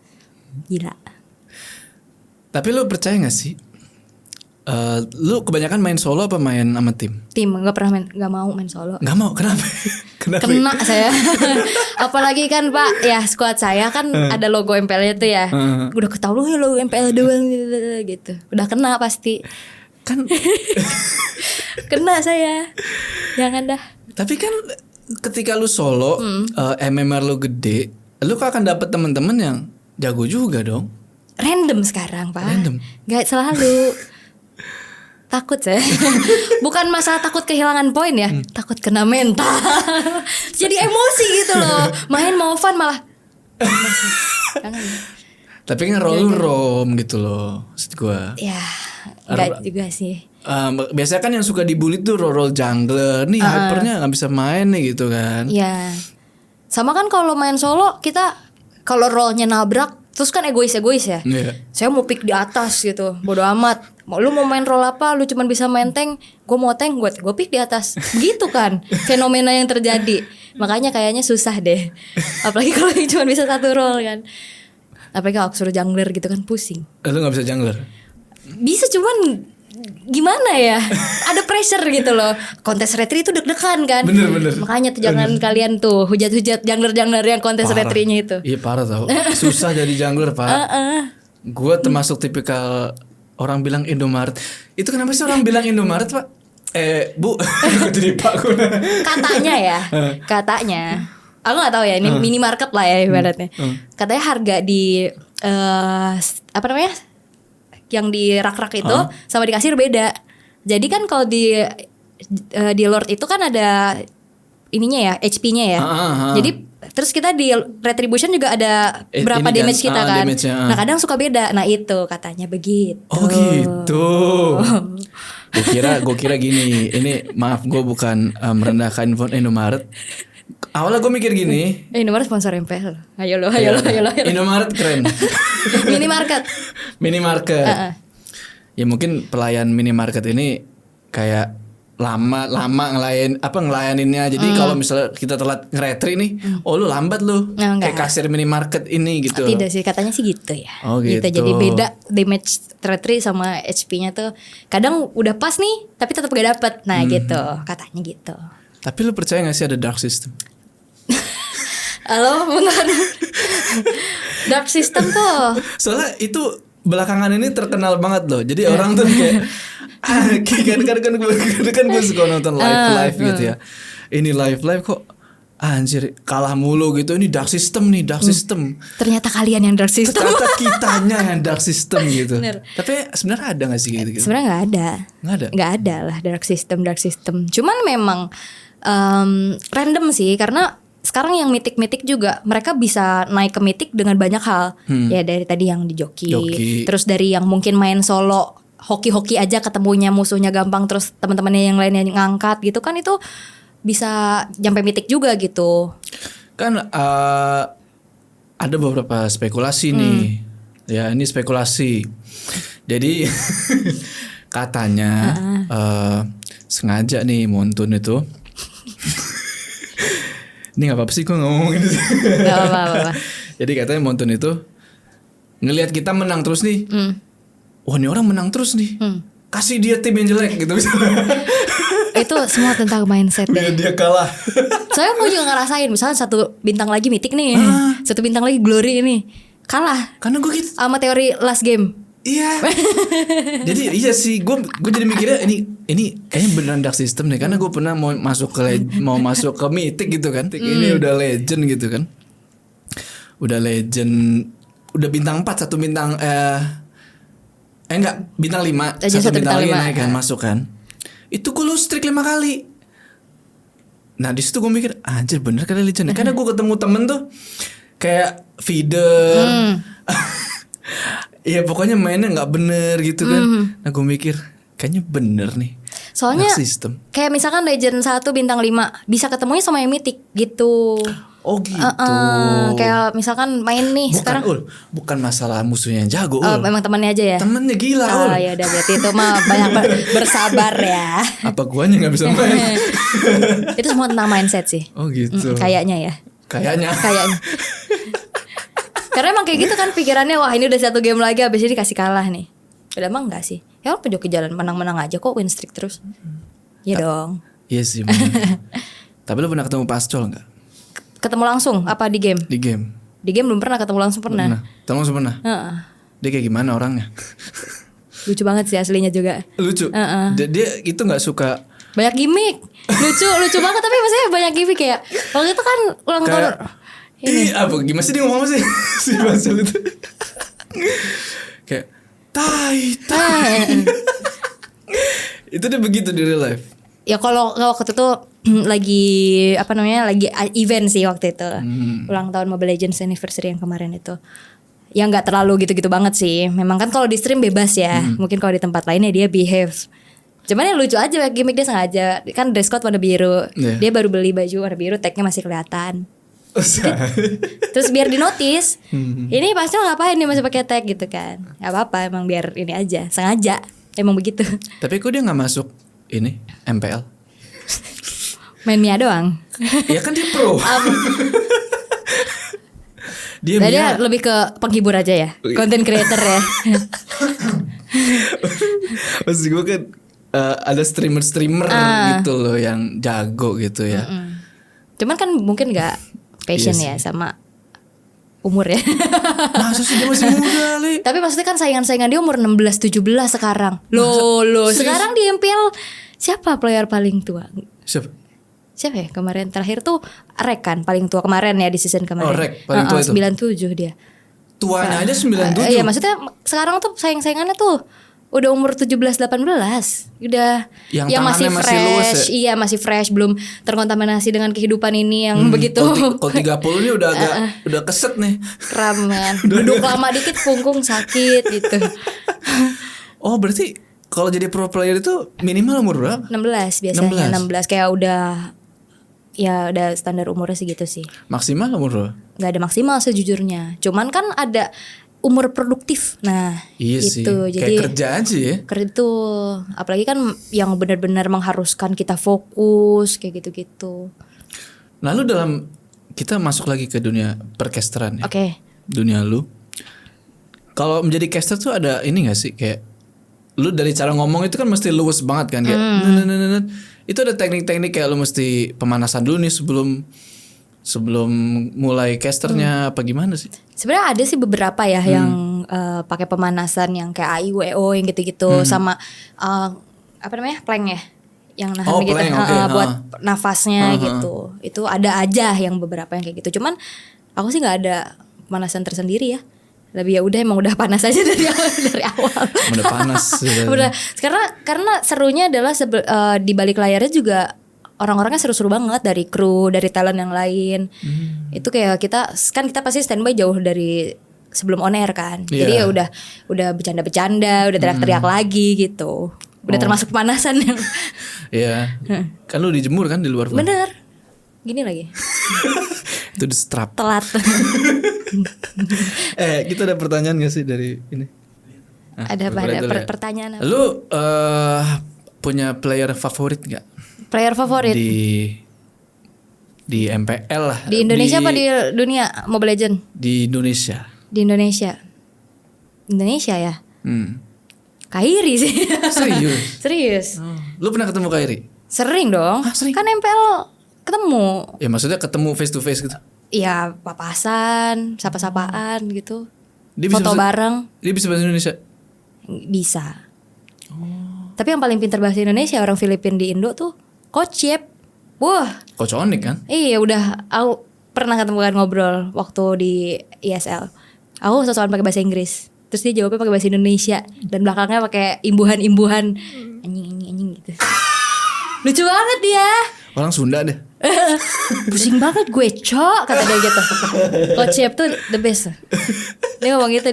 Gila. Tapi lu percaya gak sih? Lu kebanyakan main solo apa main sama tim? Tim, gak mau main solo. Gak mau, kenapa? Kena saya. Apalagi kan Pak, ya squad saya kan ada logo MPL-nya tuh ya. Udah ketahuan ya logo MPL doang gitu. Udah kena pasti. Kan kena saya. Jangan dah. Tapi kan ketika lu solo, MMR lu gede, lu akan dapet teman-teman yang jago juga dong. Random sekarang Pak. Random. Gak selalu. Takut saya. Bukan masalah takut kehilangan poin ya, takut kena mental. Jadi emosi gitu loh. Main mau fun malah. Tapi kan role rom gitu loh, maksud gua. Ya, enggak juga sih. Biasanya kan yang suka dibully tuh role jungler. Nih hypernya gak bisa main nih gitu kan. Iya. Sama kan kalau main solo kita kalau role-nya nabrak Terus kan egois ya. Saya mau pick di atas gitu. Bodo amat. Lu mau main role apa? Lu cuman bisa main tank. Gue mau tank, gue pick di atas. Begitu kan fenomena yang terjadi. Makanya kayaknya susah deh. Apalagi kalau yang cuma bisa satu role kan. Apalagi kalau aku suruh jungler gitu kan pusing. Lu gak bisa jungler? Bisa cuman gimana ya, ada pressure gitu loh. Kontes retri itu deg-degan kan. Bener. Makanya tuh jangan kalian tuh hujat-hujat jungler yang kontes retrinya itu. Iya parah tau. Susah jadi jungler Pak. Gue termasuk tipikal orang bilang Indomaret. Itu kenapa sih orang bilang Indomaret Pak? Bu, jadi Pak gue. Katanya aku gak tahu ya, ini minimarket lah ya ibaratnya. Katanya harga di apa namanya, yang di rak-rak itu sama di kasir beda. Jadi kan kalau di Lord itu kan ada ininya ya, HP-nya ya. Jadi terus kita di Retribution juga ada berapa damage kita kan. Nah kadang suka beda. Nah itu katanya begitu. Oh gitu. Gue kira gini. Ini maaf gue bukan merendahkan Indomaret. Awalnya gue mikir gini, Indomaret sponsor MPL. Ayo lo. Indomaret keren. Minimarket. Ya mungkin pelayan minimarket ini kayak lama ngelayaninnya. Jadi kalau misalnya kita telat ngeretri nih, lu lambat lu. Kayak kasir minimarket ini gitu. Tidak sih, katanya sih gitu ya. Oh gitu. Jadi beda damage retri sama HP-nya tuh. Kadang udah pas nih, tapi tetap gak dapet. Nah gitu, katanya gitu. Tapi lu percaya gak sih ada dark system? Halo, benar. Dark system tuh. Soalnya itu belakangan ini terkenal banget loh. Jadi orang tuh kayak kan gue suka nonton live gitu ya. Ini live kok anjir kalah mulu gitu. Ini dark system. Ternyata kalian yang dark system. Ternyata kitanya yang dark system gitu. Bener. Tapi sebenarnya ada gak sih gitu? Sebenarnya nggak ada lah dark system. Cuman memang random sih, karena sekarang yang mitik juga mereka bisa naik ke mitik dengan banyak hal. Ya dari tadi yang di joki. Terus dari yang mungkin main solo hoki aja ketemunya musuhnya gampang, terus teman-temannya yang lainnya ngangkat gitu kan, itu bisa sampai mitik juga gitu. Kan ada beberapa spekulasi nih. Ya ini spekulasi. Jadi katanya sengaja nih Montun itu. Ini gak apa-apa sih gue ngomongin itu. Gak apa-apa. Jadi katanya Montun itu ngelihat kita menang terus nih. Wah ini orang menang terus nih. Kasih dia tim yang jelek gitu. Itu semua tentang mindset deh. Dia kalah. Soalnya gue juga ngerasain, misalnya 1 bintang lagi mitik nih, 1 bintang lagi glory ini, kalah. Karena gue gitu sama teori last game. Iya. Jadi iya sih, gue jadi mikirnya ini kayaknya beneran dark system nih, karena gue pernah mau masuk ke mythic gitu kan. Ini udah legend gitu kan. Udah legend, udah bintang 4, 1 bintang enggak, bintang 5, 1 bintang lagi naik kan, masuk kan. Itu gue lose streak 5 kali. Nah di situ gue mikir anjir bener kali legend. Karena gue ketemu temen tuh kayak feeder. Iya pokoknya mainnya nggak bener gitu kan. Nah gue mikir kayaknya bener nih. Soalnya kayak misalkan Legend 1 bintang 5 bisa ketemunya sama yang mythic gitu. Oh gitu. Kayak misalkan main nih sekarang. Bukan masalah musuhnya yang jago. Memang temannya aja ya. Temennya gila. Oh ya udah, berarti itu mah banyak bersabar ya. Apa guanya nggak bisa main? Itu semua tentang mindset sih. Oh gitu. Kayaknya ya. Kayaknya. Karena emang kayak gitu kan pikirannya, wah ini udah 1 game lagi habis ini kasih kalah nih. Udah emang enggak sih. Ya orang joki jalan menang-menang aja kok, win streak terus. Iya dong. Iya sih. Tapi lu pernah ketemu Pascol enggak? Ketemu langsung apa di game? Di game. Di game belum pernah, ketemu langsung pernah. Ketemu langsung pernah? Dia kayak gimana orangnya? Lucu banget sih aslinya juga. Lucu. Dia itu nggak suka banyak gimmick. Lucu banget, tapi maksudnya banyak gimmick kayak waktu itu kan ulang tahun. Apa gimana sih dia ngomong sih si Pascol itu? Kayak tai. Itu dia begitu di real life. Ya kalau waktu itu lagi lagi event sih waktu itu. Ulang tahun Mobile Legends Anniversary yang kemarin itu. Ya nggak terlalu gitu-gitu banget sih. Memang kan kalau di stream bebas ya. Mungkin kalau di tempat lainnya dia behave. Cuman yang lucu aja gimmick dia sengaja. Kan dress code warna biru. Dia baru beli baju warna biru, tagnya masih kelihatan. Terus biar di notice. Ini pasti ngapain nih masih pakai tag gitu kan. Gak apa-apa, emang biar ini aja, sengaja. Emang begitu. Tapi kok dia gak masuk ini MPL? Main Mia doang. Ya kan dia pro. Dia lebih ke penghibur aja ya, content creator ya. Maksud gue kan ada streamer gitu loh yang jago gitu ya. Cuman kan mungkin gak passion ya sama umur ya. Masa sih dia masih muda, Li? Tapi maksudnya kan saingan-saingan dia umur 16-17 sekarang. Loh, sekarang di MPL siapa player paling tua? Siapa ya kemarin terakhir tuh Rek kan paling tua kemarin ya di season kemarin. Oh, Rek paling tua itu 97 dia. Tuanya aja 97. Iya maksudnya sekarang tuh saing-saingannya tuh udah umur 17-18. Udah yang masih fresh. Luas ya? Iya masih fresh, belum terkontaminasi dengan kehidupan ini yang begitu. Kalau 30 ini udah agak udah keset nih. Kram kan. Duduk lama dikit punggung sakit gitu. Oh berarti kalau jadi pro player itu minimal umur berapa? 16 biasanya. 16 kayak udah standar umurnya segitu sih. Maksimal umur berapa? Gak ada maksimal sejujurnya. Cuman kan ada umur produktif. Nah, iya itu sih. jadi kayak kerja aja ya. Kerja itu apalagi kan yang benar-benar mengharuskan kita fokus kayak gitu-gitu. Lalu dalam kita masuk lagi ke dunia percasteran ya. Oke. Dunia lu. Kalau menjadi caster tuh ada ini gak sih kayak lu dari cara ngomong itu kan mesti luwes banget kan kayak itu ada teknik-teknik kayak lu mesti pemanasan dulu nih sebelum mulai casternya apa gimana sih? Sebenarnya ada sih beberapa ya yang pakai pemanasan yang kayak AIWO yang gitu-gitu sama apa namanya plank ya, yang nahan gitu buat nafasnya gitu. Itu ada aja yang beberapa yang kayak gitu. Cuman aku sih nggak ada pemanasan tersendiri ya. Lebih ya udah emang udah panas aja dari awal. Udah panas. Udah. Karena serunya adalah di balik layarnya juga orang-orangnya seru-seru banget dari kru, dari talent yang lain. Itu kayak kita pasti standby jauh dari sebelum on air kan. Jadi ya udah bercanda-bercanda, udah teriak-teriak lagi gitu. Udah termasuk pemanasan yang. Iya. Kan lu dijemur kan di luar. Bener. Gini lagi. Itu di strap. Telat. Kita ada pertanyaan gak sih dari ini? Ada pertanyaan apa? Lu punya player favorit gak? Player favorit di MPL lah. Di Indonesia apa di dunia Mobile Legend? Di Indonesia. Di Indonesia. Indonesia ya? Kairi sih. Serius. Lu pernah ketemu Kairi? Sering dong. Sering? Kan MPL ketemu. Ya maksudnya ketemu face to face gitu. Iya, papasan, sapa-sapaan gitu. Dia foto bareng. Dia bisa bahasa Indonesia? Bisa. Tapi yang paling pintar bahasa Indonesia orang Filipina di Indo tuh Coach Yep. Wah. Coach Onik kan? Iya, udah aku pernah ketemu kan ngobrol waktu di ESL. Aku sosokan pakai bahasa Inggris. Terus dia jawabnya pakai bahasa Indonesia dan belakangnya pakai imbuhan-imbuhan anjing gitu. Lucu banget dia. Orang Sunda deh. Pusing banget gue cok kata dia gitu. Coach Yep tuh the best. Dia ngomong gitu.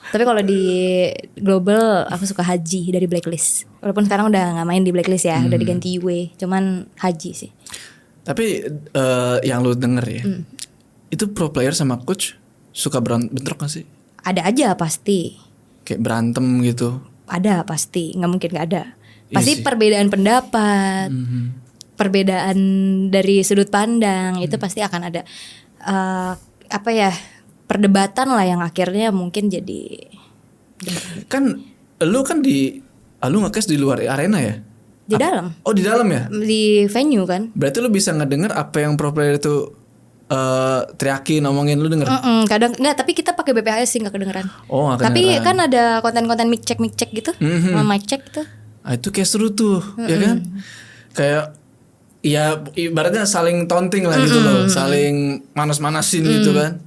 Tapi kalau di global aku suka Haji dari Blacklist. Walaupun sekarang udah nggak main di Blacklist ya, udah diganti Yue. Cuman Haji sih. Tapi yang lu denger ya, itu pro player sama coach suka bentrok gak sih? Ada aja pasti. Kayak berantem gitu. Ada pasti, nggak mungkin nggak ada. Pasti perbedaan pendapat, perbedaan dari sudut pandang itu pasti akan ada perdebatan lah yang akhirnya mungkin jadi. Kan lu kan lu nge-cast di luar arena ya? Di dalam. Oh di dalam ya? Di venue kan. Berarti lu bisa ngedenger apa yang pro player itu teriakin, ngomongin, lu denger? Kadang enggak, tapi kita pakai BPHS sih nggak kedengeran. Oh nggak kedengeran. Tapi kan ada konten-konten mic check gitu, mic check gitu. Itu kayak seru tuh, ya kan? Kayak ya ibaratnya saling taunting lah gitu loh, saling manas-manasin gitu kan.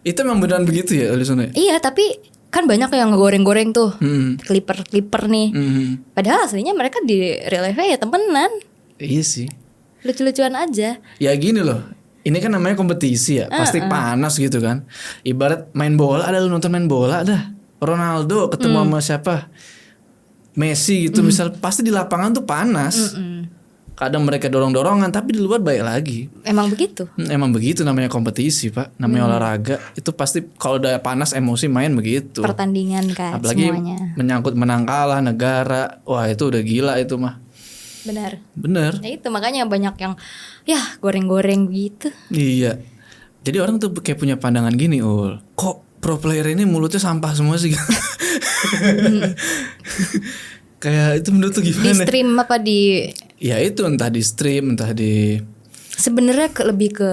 Itu emang beneran begitu ya Alisona? Iya, tapi kan banyak yang ngegoreng-goreng tuh, clipper nih. Padahal aslinya mereka di real life ya temenan. Iya sih. Lucu-lucuan aja. Ya gini loh, ini kan namanya kompetisi ya, pasti panas gitu kan. Ibarat main bola, ada lu nonton main bola dah. Ronaldo ketemu sama siapa? Messi gitu misal, pasti di lapangan tuh panas. Kadang mereka dorong-dorongan tapi di luar baik lagi. Emang begitu. Emang begitu namanya kompetisi, Pak. Namanya olahraga. Itu pasti kalau udah panas emosi main begitu. Pertandingan kan Apalagi semuanya. menyangkut menang kalah negara. Wah, itu udah gila itu mah. Benar. Bener. Ya itu makanya banyak yang ya goreng-goreng gitu. Iya. Jadi orang tuh kayak punya pandangan gini, kok pro player ini mulutnya sampah semua sih? Kayak itu menurut tuh Di gimana? stream apa di Ya itu entah di stream, entah di sebenarnya lebih ke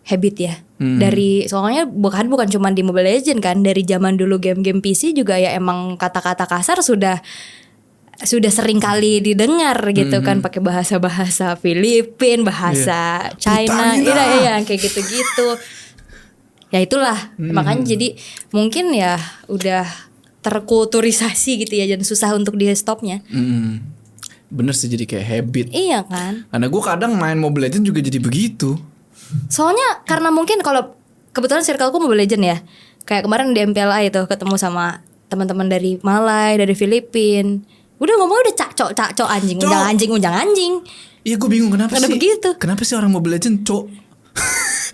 habit ya. Dari soalnya bukan cuma di Mobile Legends kan, dari zaman dulu game-game PC juga ya emang kata-kata kasar sudah sering kali didengar gitu kan, pakai bahasa-bahasa Filipin, bahasa China, iya kayak gitu-gitu. Ya itulah, makanya jadi mungkin ya udah terkulturisasi gitu ya, dan susah untuk di stopnya. Bener sih, jadi kayak habit. Iya kan. Karena gue kadang main Mobile Legends juga jadi begitu. Soalnya karena mungkin kalau kebetulan circleku Mobile Legends ya, kayak kemarin di MPLA itu ketemu sama teman-teman dari Malay, dari Filipin. Udah ngomongnya udah cak-cok anjing, unjang anjing. Iya, gue bingung kenapa sih. Begitu. Kenapa sih orang Mobile Legends cok?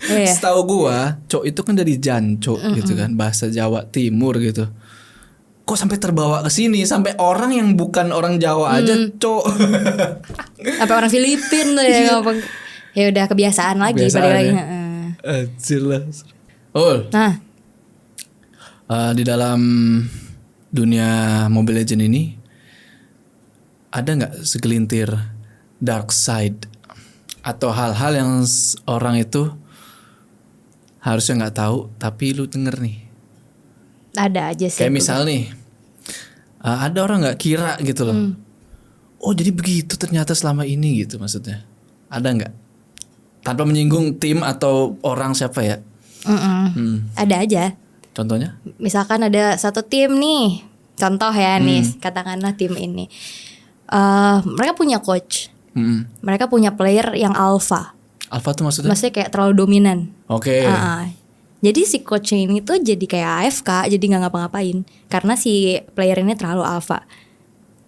Iya. Setahu gue, cok itu kan dari janco gitu kan, bahasa Jawa Timur gitu. Kok sampai terbawa ke sini, sampai orang yang bukan orang Jawa aja cok. Apa orang Filipin tuh ya ngomong. Ya udah kebiasaan lagi, balik lagi. Anjir lah. Nah, di dalam dunia Mobile Legends ini ada nggak segelintir dark side atau hal-hal yang orang itu harusnya nggak tahu tapi lu denger nih? ada aja sih. Kayak misal nih, ada orang nggak kira gitu loh. Oh jadi begitu ternyata selama ini gitu maksudnya. Ada nggak? Tanpa menyinggung tim atau orang siapa ya? Ada aja. Contohnya? Misalkan ada satu tim nih, contoh ya nih, katakanlah tim ini. Mereka punya coach, mereka punya player yang alpha. Alpha tuh maksudnya? Maksudnya kayak terlalu dominan. Oke. Jadi si coachnya ini tuh jadi kayak AFK, jadi nggak ngapa-ngapain karena si player ini terlalu alpha.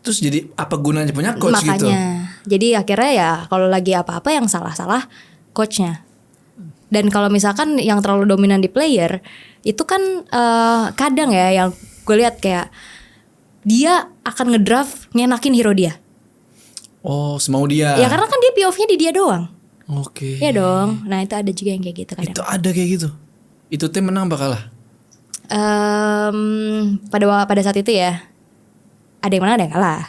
Terus jadi apa gunanya punya coach gitu? Makanya, jadi akhirnya ya kalau lagi apa-apa yang salah coachnya. Dan kalau misalkan yang terlalu dominan di player, itu kan kadang ya yang gue lihat kayak dia akan ngedraft ngenakin hero dia. Oh, semau dia. Ya karena kan dia POV-nya di dia doang. Oke. Iya dong. Nah itu ada juga yang kayak gitu kadang. Itu ada kayak gitu. Itu tim menang apa kalah? Pada saat itu ya ada yang menang ada yang kalah.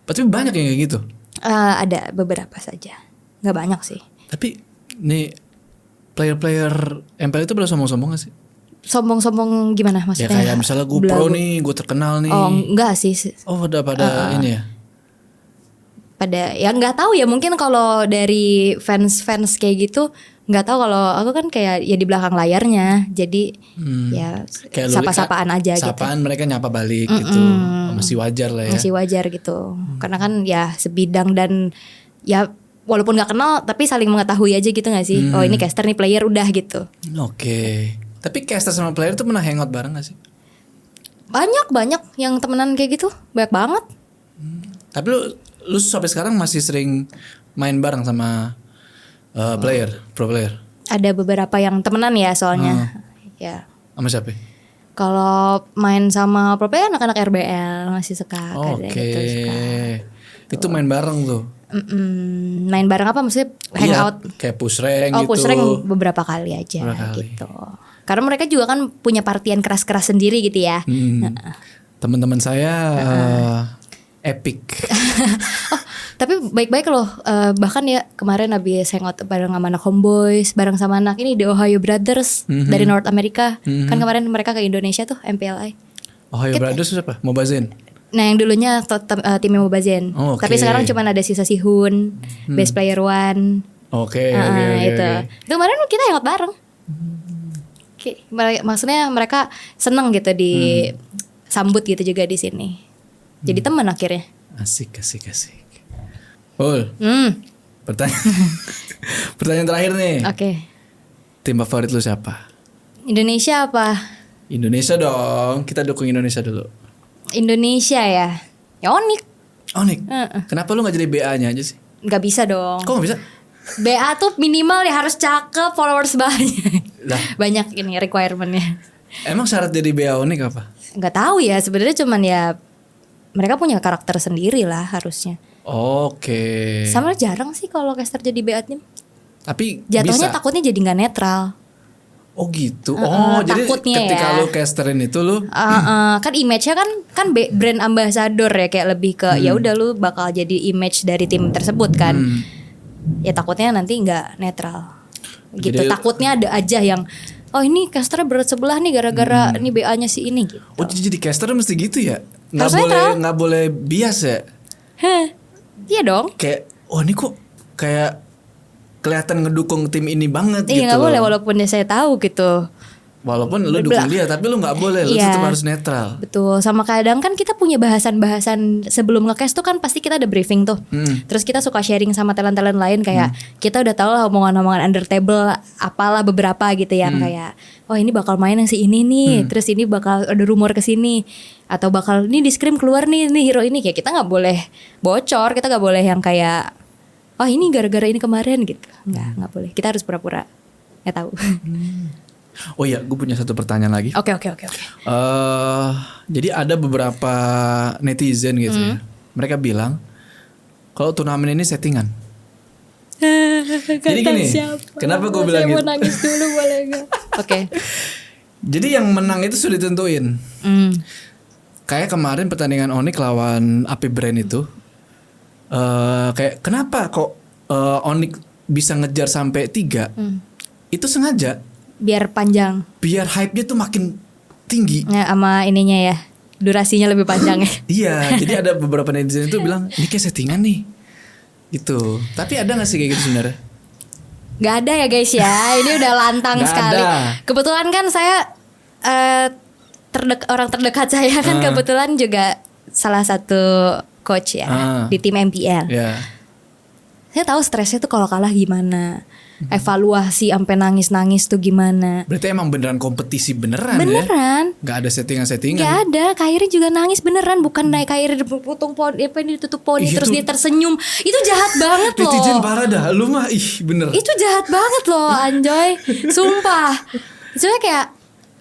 Berarti banyak yang kayak gitu. Ada beberapa saja, nggak banyak sih. Tapi nih player-player MPL itu pada sombong-sombong gak sih? Sombong-sombong gimana Ya maksudnya? kayak misalnya gue pro nih, gue terkenal nih. Oh enggak sih. Oh udah pada ini ya? Pada ya nggak tahu ya, mungkin kalau dari fans kayak gitu nggak tahu. Kalau aku kan kayak ya di belakang layarnya, jadi ya Kayak sapa-sapaan aja gitu. Sapaan mereka nyapa balik gitu. Masih wajar lah ya. Masih wajar gitu. Karena kan ya sebidang dan ya walaupun nggak kenal tapi saling mengetahui aja gitu nggak sih? Oh ini caster nih player udah gitu. Oke. Tapi caster sama player tuh pernah hangout bareng gak sih? Banyak yang temenan kayak gitu, banyak banget. Tapi lu sampai sekarang masih sering main bareng sama player, pro player? Ada beberapa yang temenan ya soalnya. Ya. Sama siapa? Kalau main sama pro player anak-anak RBL masih suka. Oke. Gitu, suka. Itu main bareng tuh. Main bareng apa maksudnya? Hangout. Iya, kayak push rank gitu. Oh push rank beberapa kali aja gitu. Karena mereka juga kan punya partian keras-keras sendiri gitu ya. Teman-teman saya epic. Tapi baik-baik loh. Bahkan ya kemarin habis hangout bareng sama anak Homeboys, bareng sama anak ini The Ohio Brothers dari North America. Kan kemarin mereka ke Indonesia tuh MPLI. Ohio Brothers siapa? Mobazen. Nah yang dulunya timnya Mobazen. Tapi sekarang cuma ada sisa si Hun, Best Player One. Oke. Itu kemarin kita hangout bareng. Maksudnya mereka seneng gitu disambut gitu juga di sini. Jadi teman akhirnya. Asik. Pertanyaan terakhir nih. Oke. Tim favorit lu siapa? Indonesia apa? Indonesia dong. Kita dukung Indonesia dulu. Indonesia ya. Ya Onyx. Onik. Kenapa lu gak jadi BA-nya aja sih? Gak bisa dong. Kok gak bisa? BA tuh minimal ya harus cakep, followers banyak. Lah. Banyak ini requirementnya. Emang syarat jadi BA Onik apa? Gak tahu ya, sebenarnya cuman ya mereka punya karakter sendiri lah harusnya. Oke. Sama jarang sih kalau caster jadi BA tim. Tapi Jatuhnya bisa. takutnya jadi nggak netral. Oh gitu. Jadi takutnya ketika ya. lu casterin itu lu Kan image-nya kan brand ambassador ya, kayak lebih ke ya udah lu bakal jadi image dari tim tersebut kan. Ya takutnya nanti nggak netral. Gitu. Jadi- Takutnya ada aja yang ini casternya berat sebelah nih gara-gara ini BA-nya si ini gitu. Oh jadi caster mesti gitu ya? Harus Nggak boleh bias ya? Iya dong. Kayak ini kok kayak kelihatan ngedukung tim ini banget gitu. Iya nggak loh. boleh, walaupun ya saya tahu gitu. Walaupun lu dukung dia tapi lu nggak boleh, lu Iya. tetap harus netral. Betul, sama kadang kan kita punya bahasan-bahasan sebelum nge-cast tuh kan pasti kita ada briefing tuh. Terus kita suka sharing sama talent-talent lain kayak kita udah tahu lah omongan-omongan under table apalah beberapa gitu yang kayak ini bakal main yang si ini nih, terus ini bakal ada rumor ke sini atau bakal ini di scrim keluar nih hero ini, kayak kita nggak boleh bocor, kita nggak boleh yang kayak ini gara-gara ini kemarin gitu. Nggak boleh. Kita harus pura-pura nggak tahu. Oh iya, gue punya satu pertanyaan lagi. Oke. Jadi ada beberapa netizen gitu ya. Mereka bilang kalau turnamen ini settingan. Jadi gini, kenapa gue bilang gitu? Saya mau nangis dulu boleh gak? Oke. Jadi yang menang itu sudah ditentuin. Kayak kemarin pertandingan Onyx lawan AP Brand itu, kayak kenapa kok Onyx bisa ngejar sampai 3? Itu sengaja. Biar panjang. Biar hype-nya tuh makin tinggi. Ya, sama ininya ya, durasinya lebih panjang ya. Iya, jadi ada beberapa netizen itu bilang ini kayak settingan nih, gitu. Tapi ada nggak sih kayak gitu sebenarnya? Gak ada ya guys ya, ini udah lantang Nggak sekali. ada. Kebetulan kan saya orang terdekat saya kan kebetulan juga salah satu coach ya di tim MPL. Ya. Saya tahu stresnya tuh kalau kalah gimana, evaluasi sampai nangis-nangis tuh gimana. Berarti emang beneran kompetisi beneran, ya? Beneran. Gak ada settingan-settingan. Gak ada, Kairi juga nangis beneran, bukan naik Kairi ditutup poni Ih, terus itu- dia tersenyum. Itu jahat banget loh. Netizen parah dah, lu mah bener. Itu jahat banget loh Anjoy. Sumpah. Soalnya kayak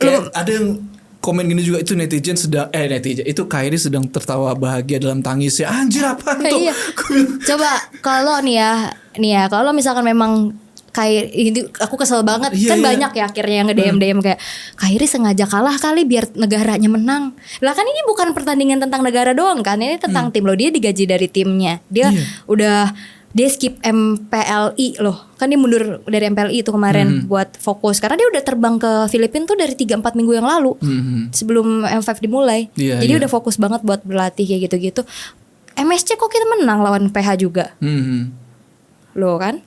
Kayak ada yang komen gini juga, itu netizen itu Kairi sedang tertawa bahagia dalam tangisnya. Anjir apaan tuh? Iya. Coba kalau nih ya kalau misalkan memang Kairi ini aku kesel banget. Iya, Kan iya. banyak ya akhirnya yang nge-DM kayak Kairi sengaja kalah kali biar negaranya menang. Lah kan ini bukan pertandingan tentang negara doang kan, ini tentang tim loh. Dia digaji dari timnya. Dia dia skip MPLI loh. Kan dia mundur dari MPLI itu kemarin buat fokus karena dia udah terbang ke Filipina tuh dari 3-4 minggu yang lalu. Sebelum M5 dimulai. Iya, Jadi iya. udah fokus banget buat berlatih kayak gitu-gitu. MSC kok kita menang lawan PH juga. Loh kan?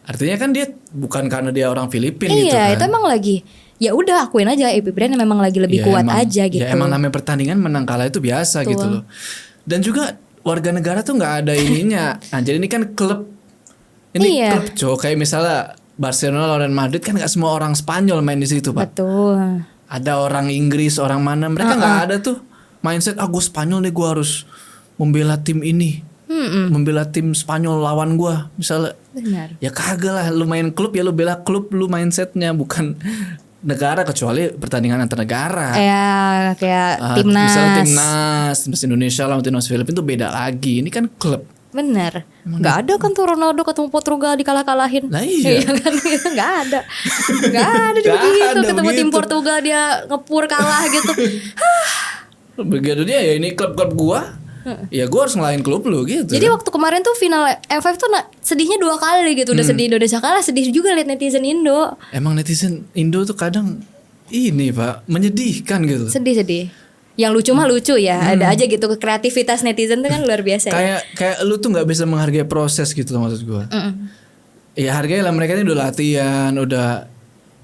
Artinya kan dia bukan karena dia orang Filipina gitu kan. Iya, itu emang lagi ya udah akuin aja AP Brand memang lagi lebih Ya, kuat emang- aja gitu. Ya emang namanya pertandingan menang kalah itu biasa Betul. gitu loh. Dan juga warga negara tuh nggak ada ininya. Nah, jadi ini kan klub. Ini Iya. klub cowok kayak misalnya Barcelona lawan Madrid kan nggak semua orang Spanyol main di situ, Pak. Betul. Ada orang Inggris, orang mana, mereka nggak ada tuh mindset gue Spanyol nih, gue harus membela tim ini. Membela tim Spanyol lawan gue misalnya. Benar. Ya kagak lah, lu main klub ya lu bela klub, lu mindsetnya bukan negara, kecuali pertandingan antar negara. Kayak Misalnya timnas. timnas Indonesia lawan timnas Filipina tuh beda lagi. Ini kan klub. Bener. Gak ada kan tuh Ronaldo ketemu Portugal dikalah-kalahin. Lah iya. Kan gak ada. Gak ada juga Gak gitu. ada Ketemu tim begitu. Portugal dia ngepur kalah gitu. Begitu dia ya, ini klub-klub gua. Ya gua harus ngelain klub lu gitu. Jadi waktu kemarin tuh final M5 tuh sedihnya 2 kali gitu. Udah sedih Indonesia kalah, sedih juga liat netizen Indo. Emang netizen Indo tuh kadang ini Pak, menyedihkan gitu. Sedih-sedih. Yang lucu mah lucu ya. Ada aja gitu, kreativitas netizen tuh kan luar biasa ya. Kayak lu tuh nggak bisa menghargai proses gitu maksud gua. Ya hargailah, mereka ini udah latihan, udah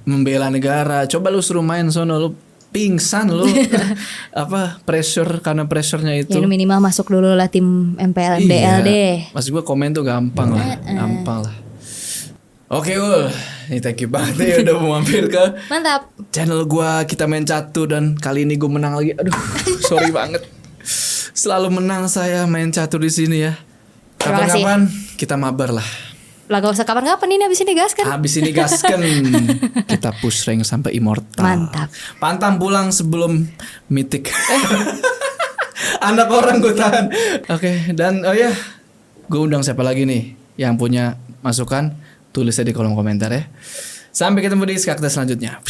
membela negara. Coba lu suruh main sono, lu pingsan lu. Pressure, karena pressurenya itu. Ya minimal masuk dulu lah tim MPL MDL deh. Maksud gue komen tuh gampang lah. Gampang lah. Oke Ul, ini thank you banget ya udah mau mampir ke Mantap. channel gue Kita Main Catur. Dan kali ini gue menang lagi. Aduh sorry banget. Selalu menang saya main catur di sini ya. Terima kasih. Kapan-kapan kita mabar lah. Lah gak usah kapan-kapan, ini abis ini gas kan. Habis ini gasken. Kita push rank sampai immortal. Mantap. Pantang pulang sebelum mythic. Anak orang gue tahan. Oke, dan oh ya, gue undang siapa lagi nih yang punya masukan, tulis aja di kolom komentar ya. Sampai ketemu di skakta selanjutnya.